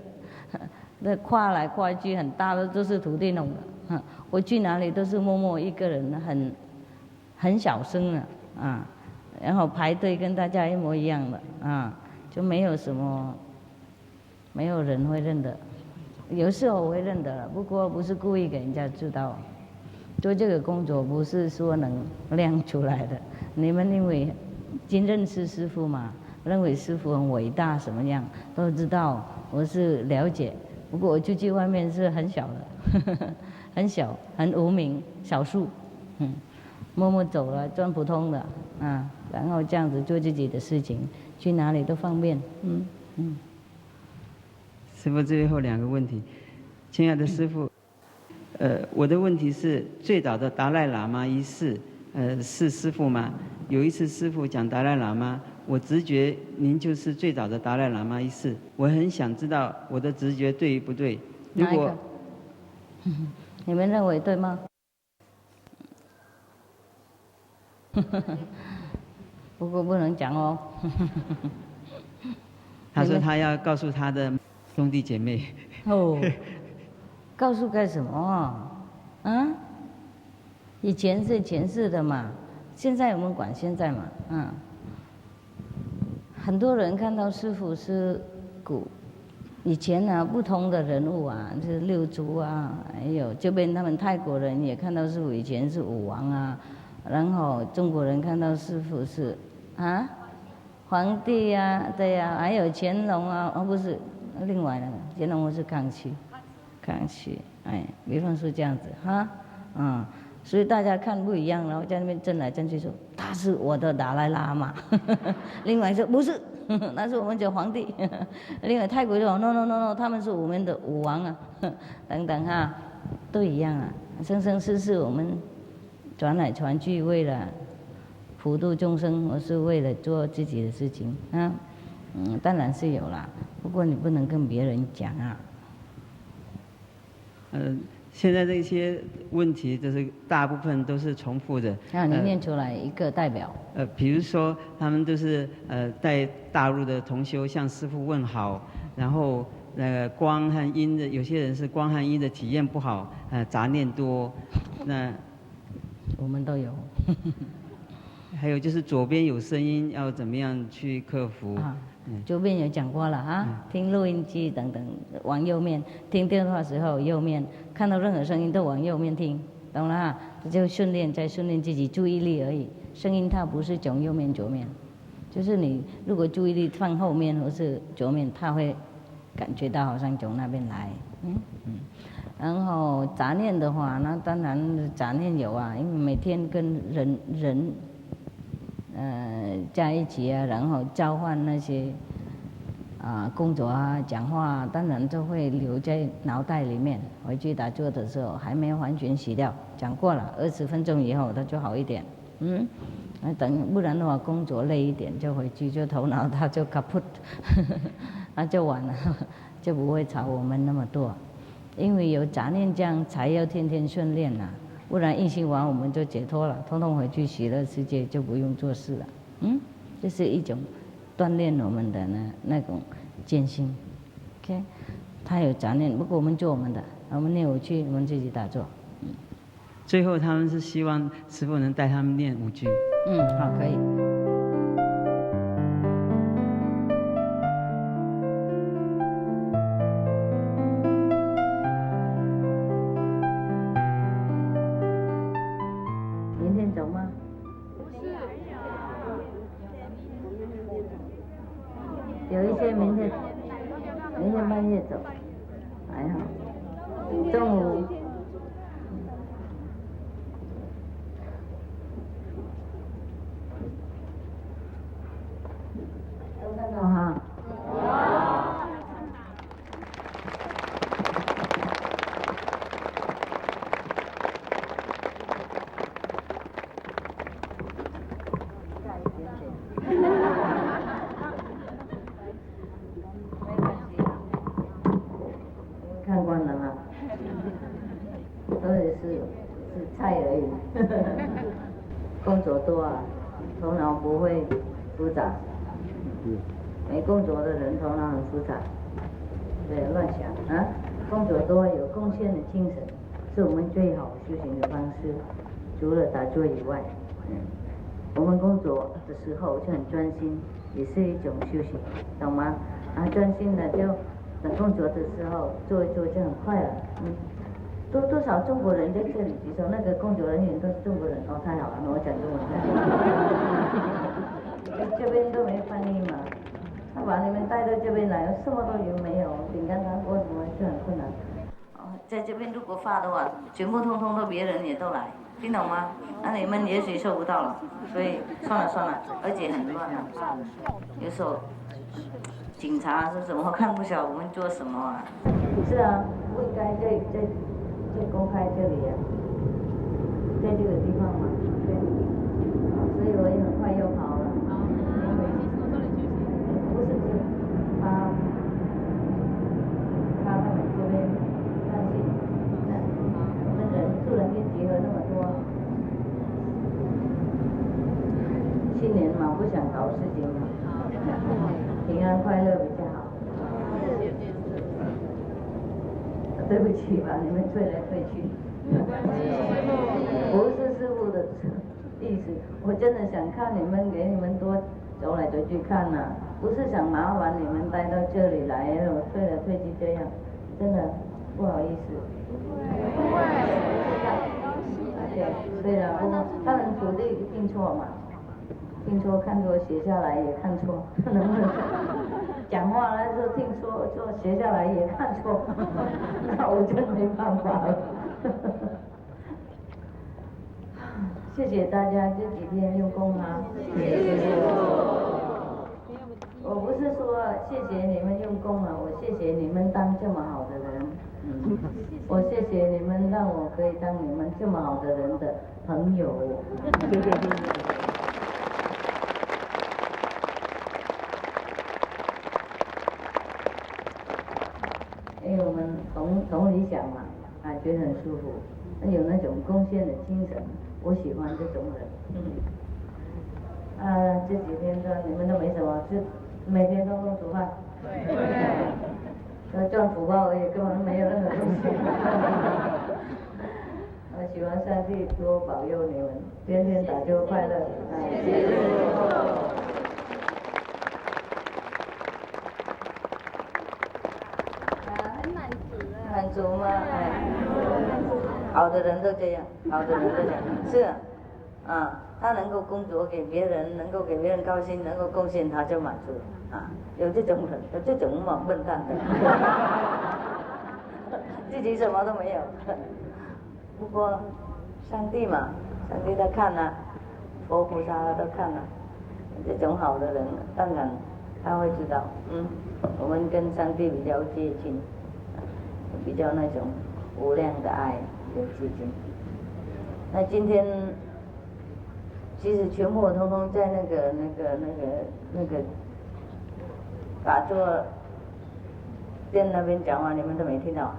那跨来跨去很大的都是徒弟弄的，我去哪里都是默默一个人，很小声的然后排队跟大家一模一样的就没有什么，没有人会认得，有时候我会认得了，不过不是故意给人家知道，做这个工作不是说能亮出来的。你们因为已经认识师父嘛，认为师父很伟大什么样都知道，我是了解。不过我出去外面是很小的，很小，很无名，少数，默默走了，赚普通的然后这样子做自己的事情，去哪里都方便。师父，最后2个问题，亲爱的师父，我的问题是最早的达赖喇嘛一世，是师父吗？有一次师父讲达赖喇嘛，我直觉您就是最早的达赖喇嘛一世，我很想知道我的直觉对不对？如果你们认为对吗？不过不能讲哦。他说他要告诉他的兄弟姐妹。告诉干什么以前是前世的嘛，现在我们管现在嘛很多人看到师父是以前不同的人物就是六祖还有这边他们泰国人也看到师父以前是武王然后中国人看到师父是皇帝对还有乾隆不是另外那个乾隆是康熙，比方说这样子所以大家看不一样，然后在那边争来争去说他是我的达赖喇嘛，另外说不是，那是我们的皇帝，另外泰国说 no， 他们是我们的武王等等都一样生生世世我们传来传去，为了普度众生，我是为了做自己的事情当然是有啦，不过你不能跟别人讲现在这些问题就是大部分都是重复的。你念出来一个代表。比如说他们都是在大陆的同修向师父问好，然后光和音的，有些人是光和音的体验不好，杂念多，那我们都有。还有就是左边有声音，要怎么样去克服？左边有讲过了啊，听录音机等等，往右面听电话时候右面，看到任何声音都往右面听，懂了哈？就训练自己注意力而已。声音它不是从右面左面，就是你如果注意力放后面或是左面，它会感觉到好像从那边来。然后杂念的话，那当然杂念有啊，因为每天跟人在一起啊，然后交换那些工作啊、讲话啊，当然就会留在脑袋里面。回去打坐的时候还没有完全洗掉，讲过了，20分钟以后它就好一点。那不然的话，工作累一点就回去，就头脑它就kaput，那就完了，就不会吵我们那么多。因为有杂念这样，才要天天训练呐。不然一心完我们就解脱了，通通回去喜乐世界就不用做事了。这是一种锻炼我们的那种艰辛。OK， 他有杂念，不过我们做我们的，我们念5句，我们自己打坐。最后他们是希望师父能带他们念5句。好，可以。有一些明天半夜走，还好。中午都看到哈。看惯了哈，都也是菜而已。工作多啊，头脑不会复杂。没工作的人头脑很复杂，对，乱想啊。工作多有贡献的精神，是我们最好修行的方式。除了打坐以外，我们工作的时候就很专心，也是一种修行，懂吗？专心的就。等工作的时候做一做就很快了。多少中国人在这里？比如说那个工作人员都是中国人，太好了，那我讲中文。这边都没翻译嘛，他把你们带到这边来，什么都有没有？饼干糖果什么就很困难。在这边如果发的话，全部通通都别人也都来，听懂吗？那你们也许收不到了，所以算了，而且很乱啊，有时候。警察是什么看不晓我们做什么啊？是啊，不应该在公开这里啊，在这个地方嘛，对。所以我也很快又跑了。不是他们这边担心，我们人员结合那么多，新年嘛不想搞事情嘛。平安快乐比较好。对不起吧，你们退来退去。不是师父的意思，我真的想看你们，给你们多走来走去看呐，不是想麻烦你们带到这里来，我退来退去这样，真的不好意思。对了，他们土地定错嘛。听错看错写下来也看错，能不能讲话的时候听错写下来也看错，那我真没办法了。谢谢大家这几天用功啊！谢谢我不是说谢谢你们用功啊，我谢谢你们当这么好的人，我谢谢你们让我可以当你们这么好的人的朋友。因为我们同理想嘛，觉得很舒服，有那种贡献的精神，我喜欢这种人。这几天说你们都没什么，是每天都弄煮饭。对。赚福报而已，根本没有任何东西。我希望上帝多保佑你们，天天打坐快乐。谢谢。满足吗？好的人都这样，好的人都这样，是啊，他能够工作给别人，能够给别人高兴，能够贡献，他就满足啊。有这种人，有这种笨蛋的，自己什么都没有。不过上帝嘛，上帝他看啊，佛菩萨他都看啊，这种好的人，当然他会知道，我们跟上帝比较接近。比较那种无量的爱有接近。那今天其实全部通通在那个打坐店那边讲话，你们都没听到？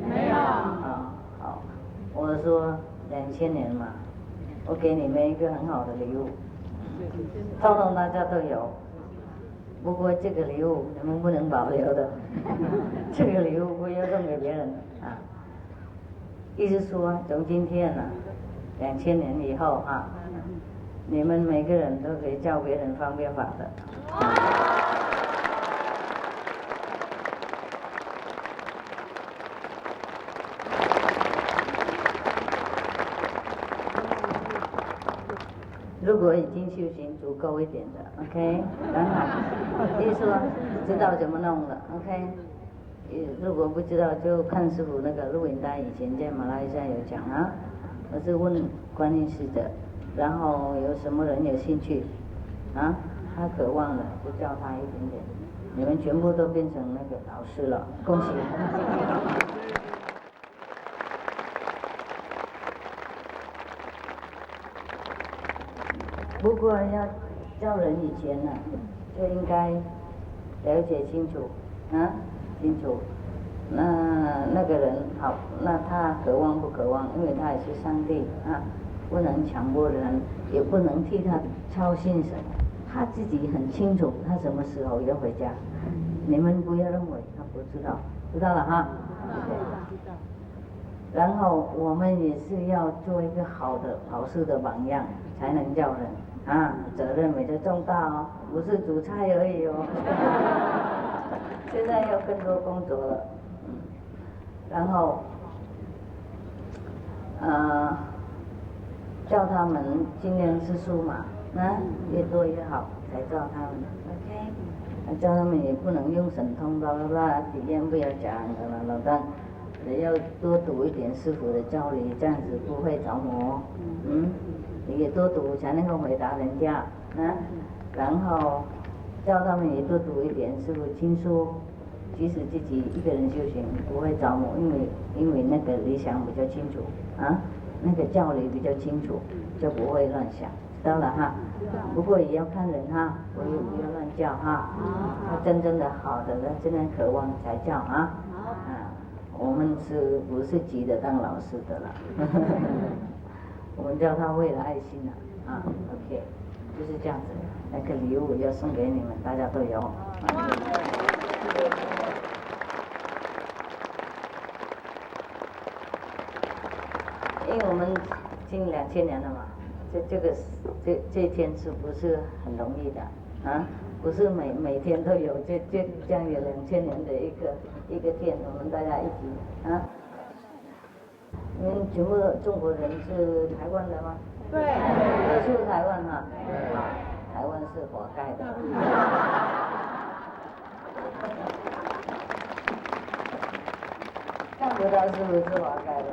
没有。好，我说2000年嘛，我给你们一个很好的礼物，通通大家都有。不过这个礼物你们不能保留的，这个礼物不要送给别人啊。意思说，从今天2000年以后你们每个人都可以教别人方便法的。如果已经修行足够一点的 ，OK， 很好。意思说知道怎么弄了 ，OK。如果不知道就看师父那个录影带，以前在马来西亚有讲啊。我是问观音使者，然后有什么人有兴趣他渴望了就教他一点点。你们全部都变成那个老师了，恭喜！不过要教人以前就应该了解清楚清楚。那个人好，那他渴望不渴望？因为他也是上帝不能强迫人，也不能替他操心什么。他自己很清楚，他什么时候要回家。你们不要认为他不知道，知道了哈。然后我们也是要做一个好的老师的榜样，才能教人责任比较重大不是煮菜而已现在要更多工作了，然后叫他们尽量吃素嘛，越多越好，才叫他们 OK。叫他们也不能用神通体验不要讲老大。也要多读一点师父的教理，这样子不会着魔。你也多读才能够回答人家然后叫他们也多读一点师父经书，即使自己一个人修行不会着魔，因为那个理想比较清楚那个教理比较清楚，就不会乱想，知道了哈。不过也要看人不要乱叫他真正的好的人，真的渴望才叫我们不是急着当老师的了我们叫他为了爱心OK， 就是这样子。那个礼物要送给你们，大家都有因为我们近2000年了嘛，这天是不是很容易的不是每天都有，这样有2000年的一个天，我们大家一起你们全部中国人是台湾的吗？对，都是台湾台湾是活该的。看不到是不是活该的？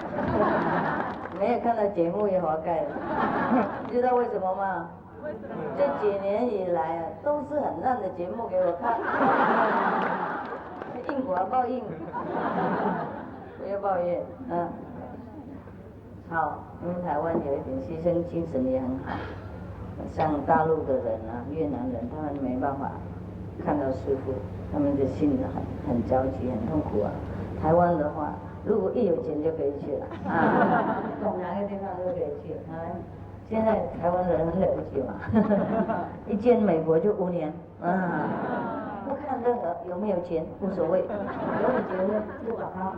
没有看到节目也活该的。知道为什么吗？这几年以来都是很烂的节目给我看，因果报应，不要抱怨好，因为台湾有一点牺牲精神也很好，像大陆的人越南人，他们没办法看到师父，他们的心很着急，很痛苦台湾的话，如果一有钱就可以去了啊，哪个地方都可以去啊。现在台湾人很了不起嘛，一见美国就5年啊，不看任何有没有钱无所谓，有结婚就把他。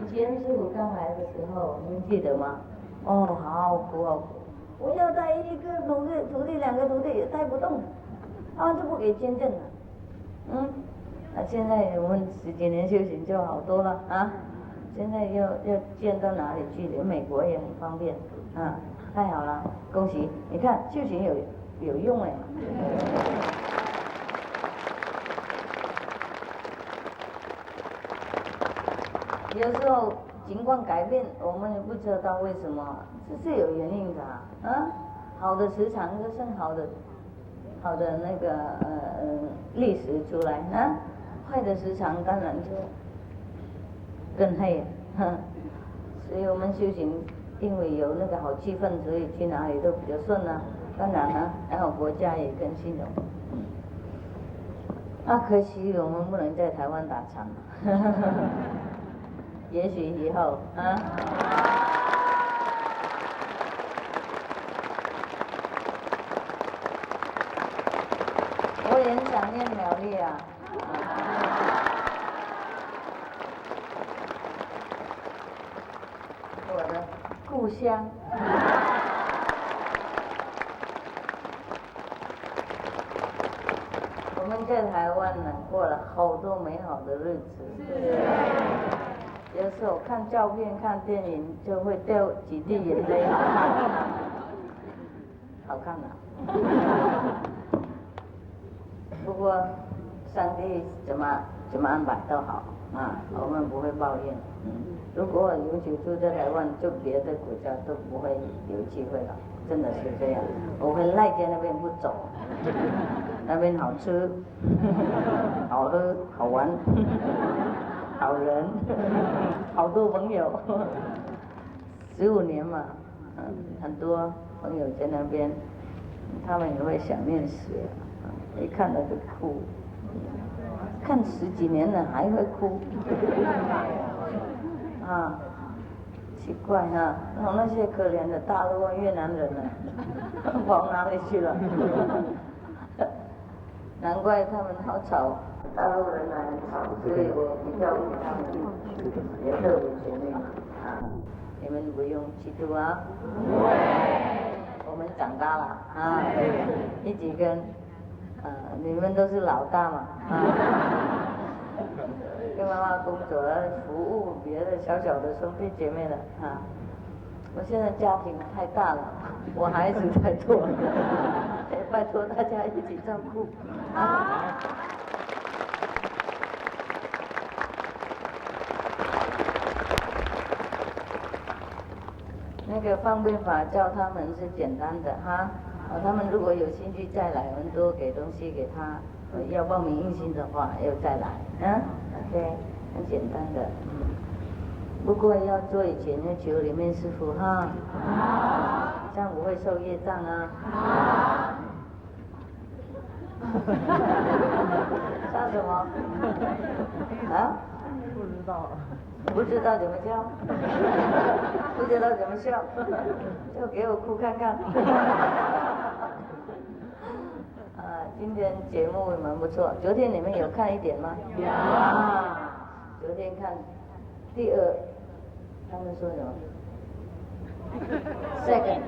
以前师傅刚来的时候，你们记得吗？哦，好苦好苦，我要带一个徒弟2个徒弟也带不动，他们就不给签证了。那现在我们10几年修行就好多了啊！现在要见到哪里去，连美国也很方便啊！太好了，恭喜！你看修行有用哎。有时候情况改变，我们也不知道为什么，这是有原因的啊。好的磁场就生好的那个历史出来啊，坏的磁场当然就更黑所以我们修行，因为有那个好气氛，所以去哪里都比较顺啊。当然了，然后国家也更兴隆。可惜我们不能在台湾打禅也许以后啊。我也很想念苗栗啊。我的故乡。我们在台湾呢，过了好多美好的日子。有时候看照片、看电影，就会掉几滴眼泪，好看啊！不过上帝怎么安排都好啊，我们不会抱怨。如果永久住在台湾，就别的国家都不会有机会了，真的是这样。我会赖在那边不走，那边好吃、好喝、好玩、好人、好多朋友。15年嘛，很多朋友在那边，他们也会想念死，一看到就哭，看10几年了还会哭。奇怪哈，那些可怜的大陆越南人呢，跑哪里去了？难怪他们好吵，大陆人来很吵，所以我比较给他们也特别全面啊。你们不用嫉妒啊，我们长大了啊，一起跟你们都是老大嘛跟妈妈工作服务别的小小的兄弟姐妹了啊。我现在家庭太大了，我孩子太多了，拜托大家一起照顾啊。那个方便法教他们是简单的哈，他们如果有兴趣再来，我们多给东西给他，要报名印心的话又再来，OK， 很简单的，不过要做以前要求里面师傅哈，这样不会受业障啊。笑什么？不知道。不知道怎么笑，不知道怎么笑，就给我哭看看。今天节目也蛮不错。昨天你们有看一点吗？有。昨天看第2，他们说什么 ？second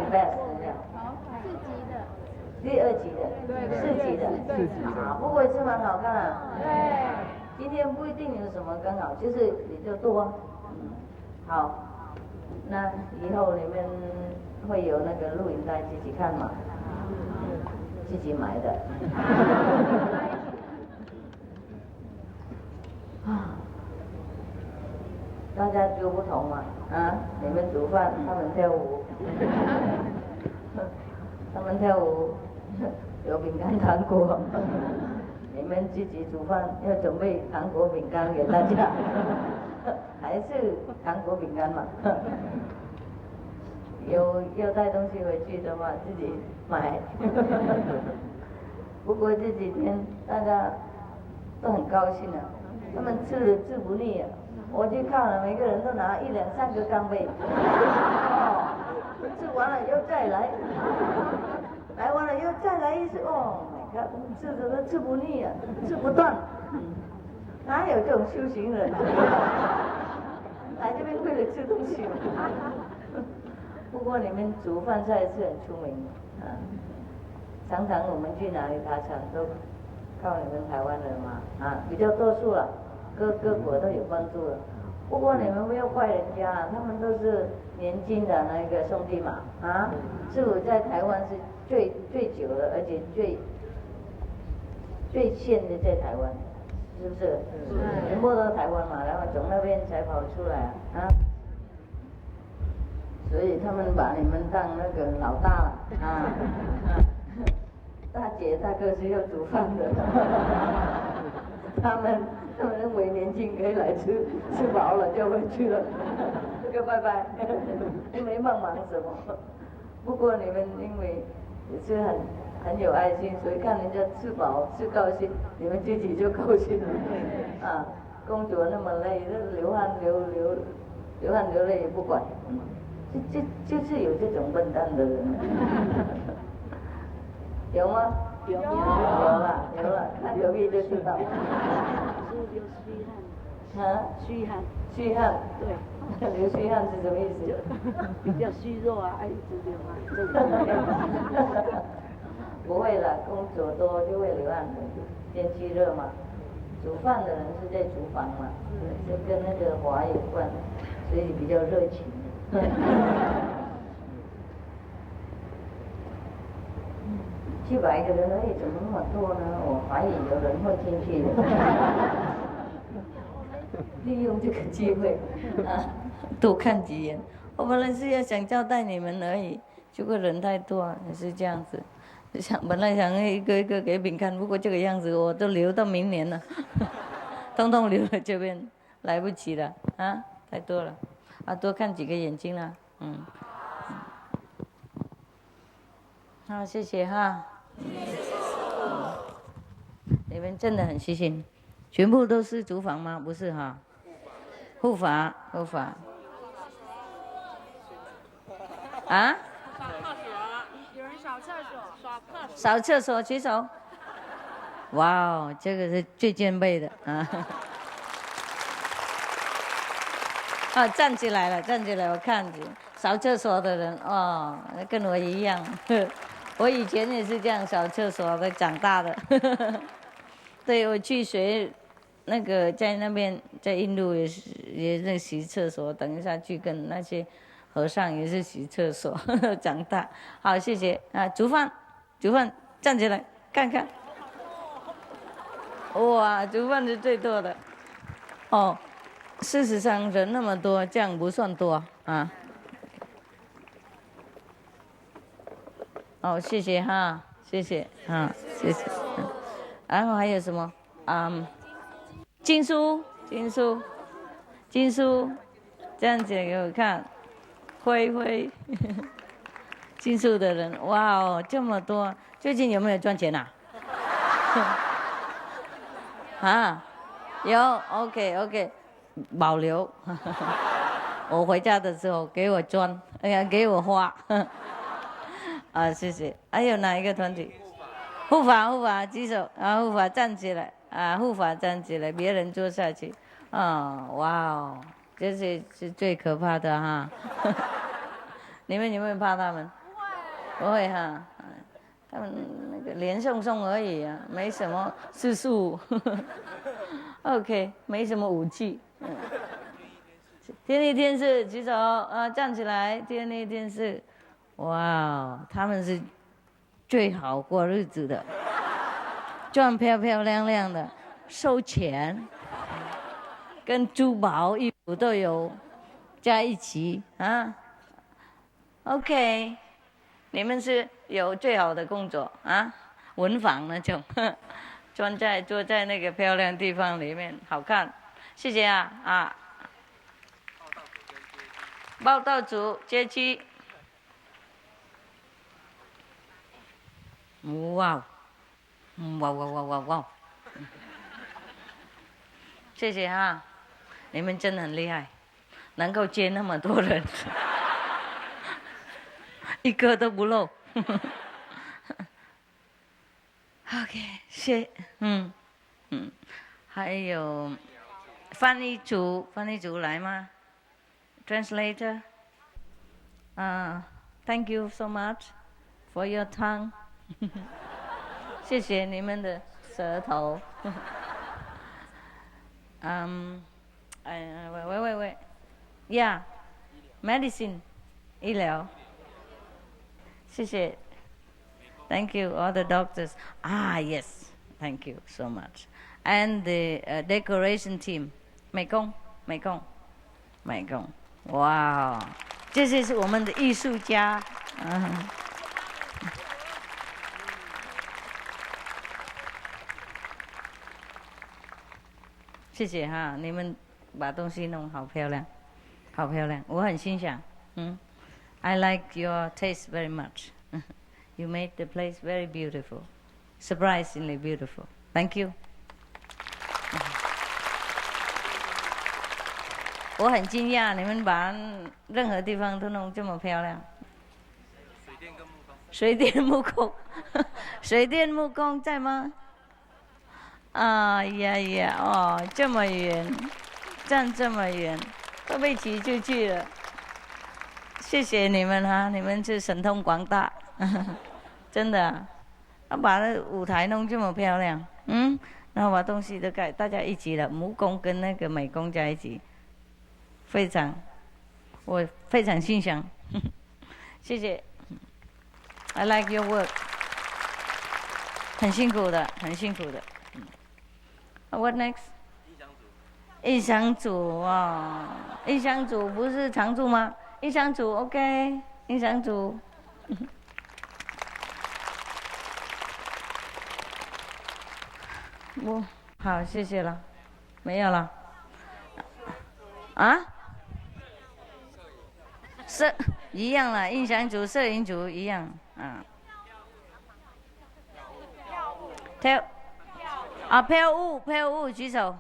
best 第2集的，4集的，不过也是蛮好看啊。对。今天不一定有什么更好，就是比较多。好，那以后你们会有那个录影带自己看吗？自己买的。大家就不同嘛，你们煮饭，他们跳舞，他们跳舞有饼干糖果。你们自己煮饭要准备糖果饼干给大家，还是糖果饼干嘛？有要带东西回去的话，自己买。不过这几天大家都很高兴啊，他们吃了吃不腻啊。我去看了，每个人都拿1、2、3个钢杯，哦，吃完了又再来，来完了又再来一次，哦，你看吃着都吃不腻啊，吃不断，哪有这种修行人？来这边为了吃东西嘛。不过你们煮饭菜是很出名的啊，常常我们去哪里打场都靠你们台湾人嘛啊，比较多数了，各国都有帮助了。不过你们不要怪人家，他们都是年轻的那个兄弟嘛啊。师父在台湾是最久的，而且最现的在台湾，是不是？全部都台湾嘛，然后从那边才跑出来啊。所以他们把你们当那个老大了啊。大姐大哥是要煮饭的，他们认为年轻可以来吃饱了就回去了，这个拜拜，没帮忙什么。不过你们因为也是很有爱心，所以看人家吃饱吃高兴，你们自己就高兴了啊。工作那么累，流汗流泪也不管，就是有这种笨蛋的人。有吗？有了，看隔壁就知道。是流虚汗。啊？虚汗。对。流虚汗是什么意思？比较虚弱啊，爱一直流汗，这个。不会啦，工作多就会流汗的，天气热嘛。煮饭的人是在厨房嘛，就跟那个火有关，所以比较热情。700个人而已，怎么那么多呢？我怀疑有人会进去的。利用这个机会啊，多看几眼。我本来是要想招待你们而已，结果人太多，也是这样子。本来想一个一个给饼看，不过这个样子我都留到明年了，通通留在这边，来不及了啊，太多了啊，多看几个眼睛了，好，谢谢哈。你们真的很细心，全部都是厨房吗？不是哈，护法。啊？有人扫厕所，扫厕所举手。哇哦，这个是最兼备的啊！啊，站起来了，我看着扫厕所的人哦，跟我一样。我以前也是这样扫厕所的长大的。对，我去学那个在那边在印度也是洗厕所，等一下去跟那些和尚也是洗厕所长大。好，谢谢啊！煮饭，站起来看看。哇，煮饭是最多的。哦，事实上人那么多，这样不算多啊。哦，谢谢哈，谢谢哈，谢谢。然后还有什么？经书，这样子给我看，灰，经书的人，哇哦，这么多，最近有没有赚钱啊？啊，有 ，OK， 保留。我回家的时候给我赚，给我花。啊，谢谢。还有哪一个团体？护法举手，啊，护法站起来，啊，护法站起来，别人坐下去。啊，哇哦，这是最可怕的哈。你们有没有怕他们？不会哈，他们那个脸送而已啊，没什么世俗。OK， 没什么武器。天地天师举手，站起来，天地天师。哇，他们是最好过日子的，赚漂漂亮亮的，收钱，跟珠宝衣服都有在一起啊。OK， 你们是有最好的工作啊，文房那种，坐在那个漂亮地方里面，好看。谢谢啊。报道组接机。哇！谢谢哈，你们真的很厉害，能够接那么多人，一个都不漏。OK， 还有翻译组来吗 ？Translator， Thank you so much for your tongue 。谢谢你们的舌头。喂 ，Yeah， medicine 医疗，谢谢。Thank you, all the doctors. Yes, thank you so much. And the decoration team, 美工，哇，这些是我们的艺术家。谢谢哈，你们把东西弄好漂亮，好漂亮，我很欣赏。I like your taste very much. You made the place very beautiful, surprisingly beautiful. Thank you. 我很惊讶，你们把任何地方都弄这么漂亮。水电木工，水电木工在吗？这么远，站这么远，都被挤出去了。谢谢你们哈，你们是神通广大。真的，把那舞台弄这么漂亮，然后把东西都盖，大家一起了，木工跟那个美工在一起，我非常欣赏，谢谢。I like your work， 很辛苦的。What next？ 音响组啊，音响组不是常驻吗？音响组 OK， 音响组。好，谢谢了，没有了。一样了，音响组、摄影组一样漂舞举手。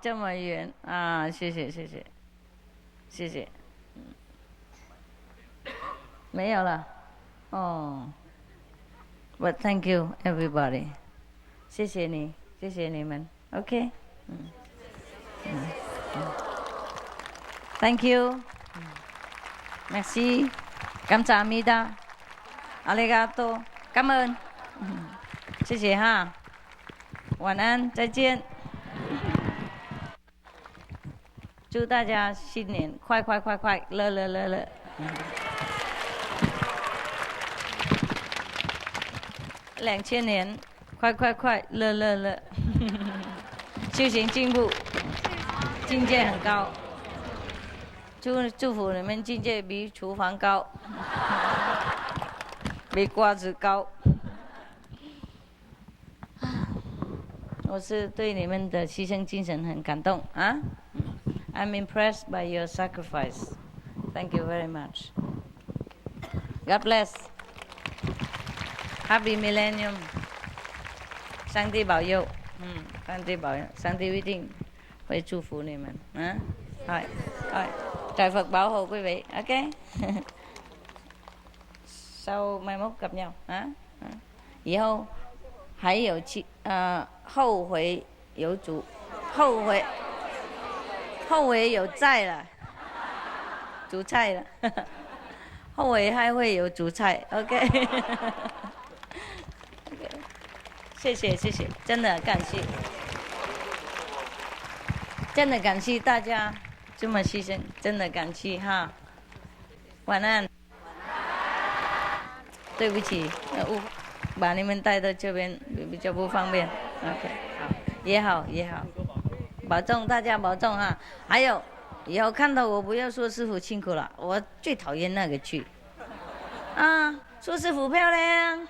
这么远谢谢。没有了。But thank you everybody， 谢谢你们 ，OK， Thank you， Merci， 感謝합니다， 阿里嘎多，感恩，谢谢哈，晚安，再见，祝大家新年快乐。2000年，快乐，修行进步，境界很高，祝福你们境界比厨房高，比瓜子高。我是对你们的牺牲精神很感动I'm impressed by your sacrifice. Thank you very much. God bless.Happy Millennium， 上帝保佑，上帝一定會祝福你們係，在佛保護quý vị，OK sau mai mốt gặp nhau以後還有後會有主，後會有菜了，煮菜了，後會還會有煮菜 ，OK 谢谢，真的感谢大家这么牺牲，真的感谢哈。晚安。对不起，把你们带到这边比较不方便。OK， 好，也好，保重，大家保重哈。还有，以后看到我不要说师父辛苦了，我最讨厌那个句说师父漂亮。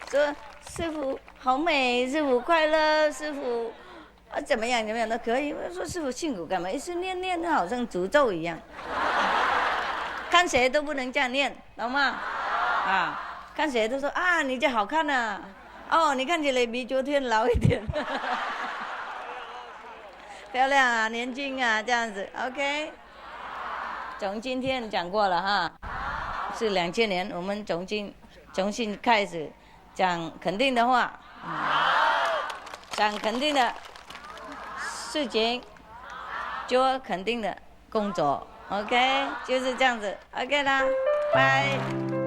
说师父好美，师父快乐，师父怎么样都可以。说师父辛苦干嘛？一直念好像诅咒一样，看谁都不能这样念，懂吗？看谁都说啊，你这好看啊，哦，你看起来比昨天老一点，漂亮啊，年轻啊，这样子 ，OK。从今天讲过了哈，是2000年，我们重新开始讲肯定的话，讲肯定的事情，做肯定的工作 ，OK， 就是这样子 ，OK 啦，拜。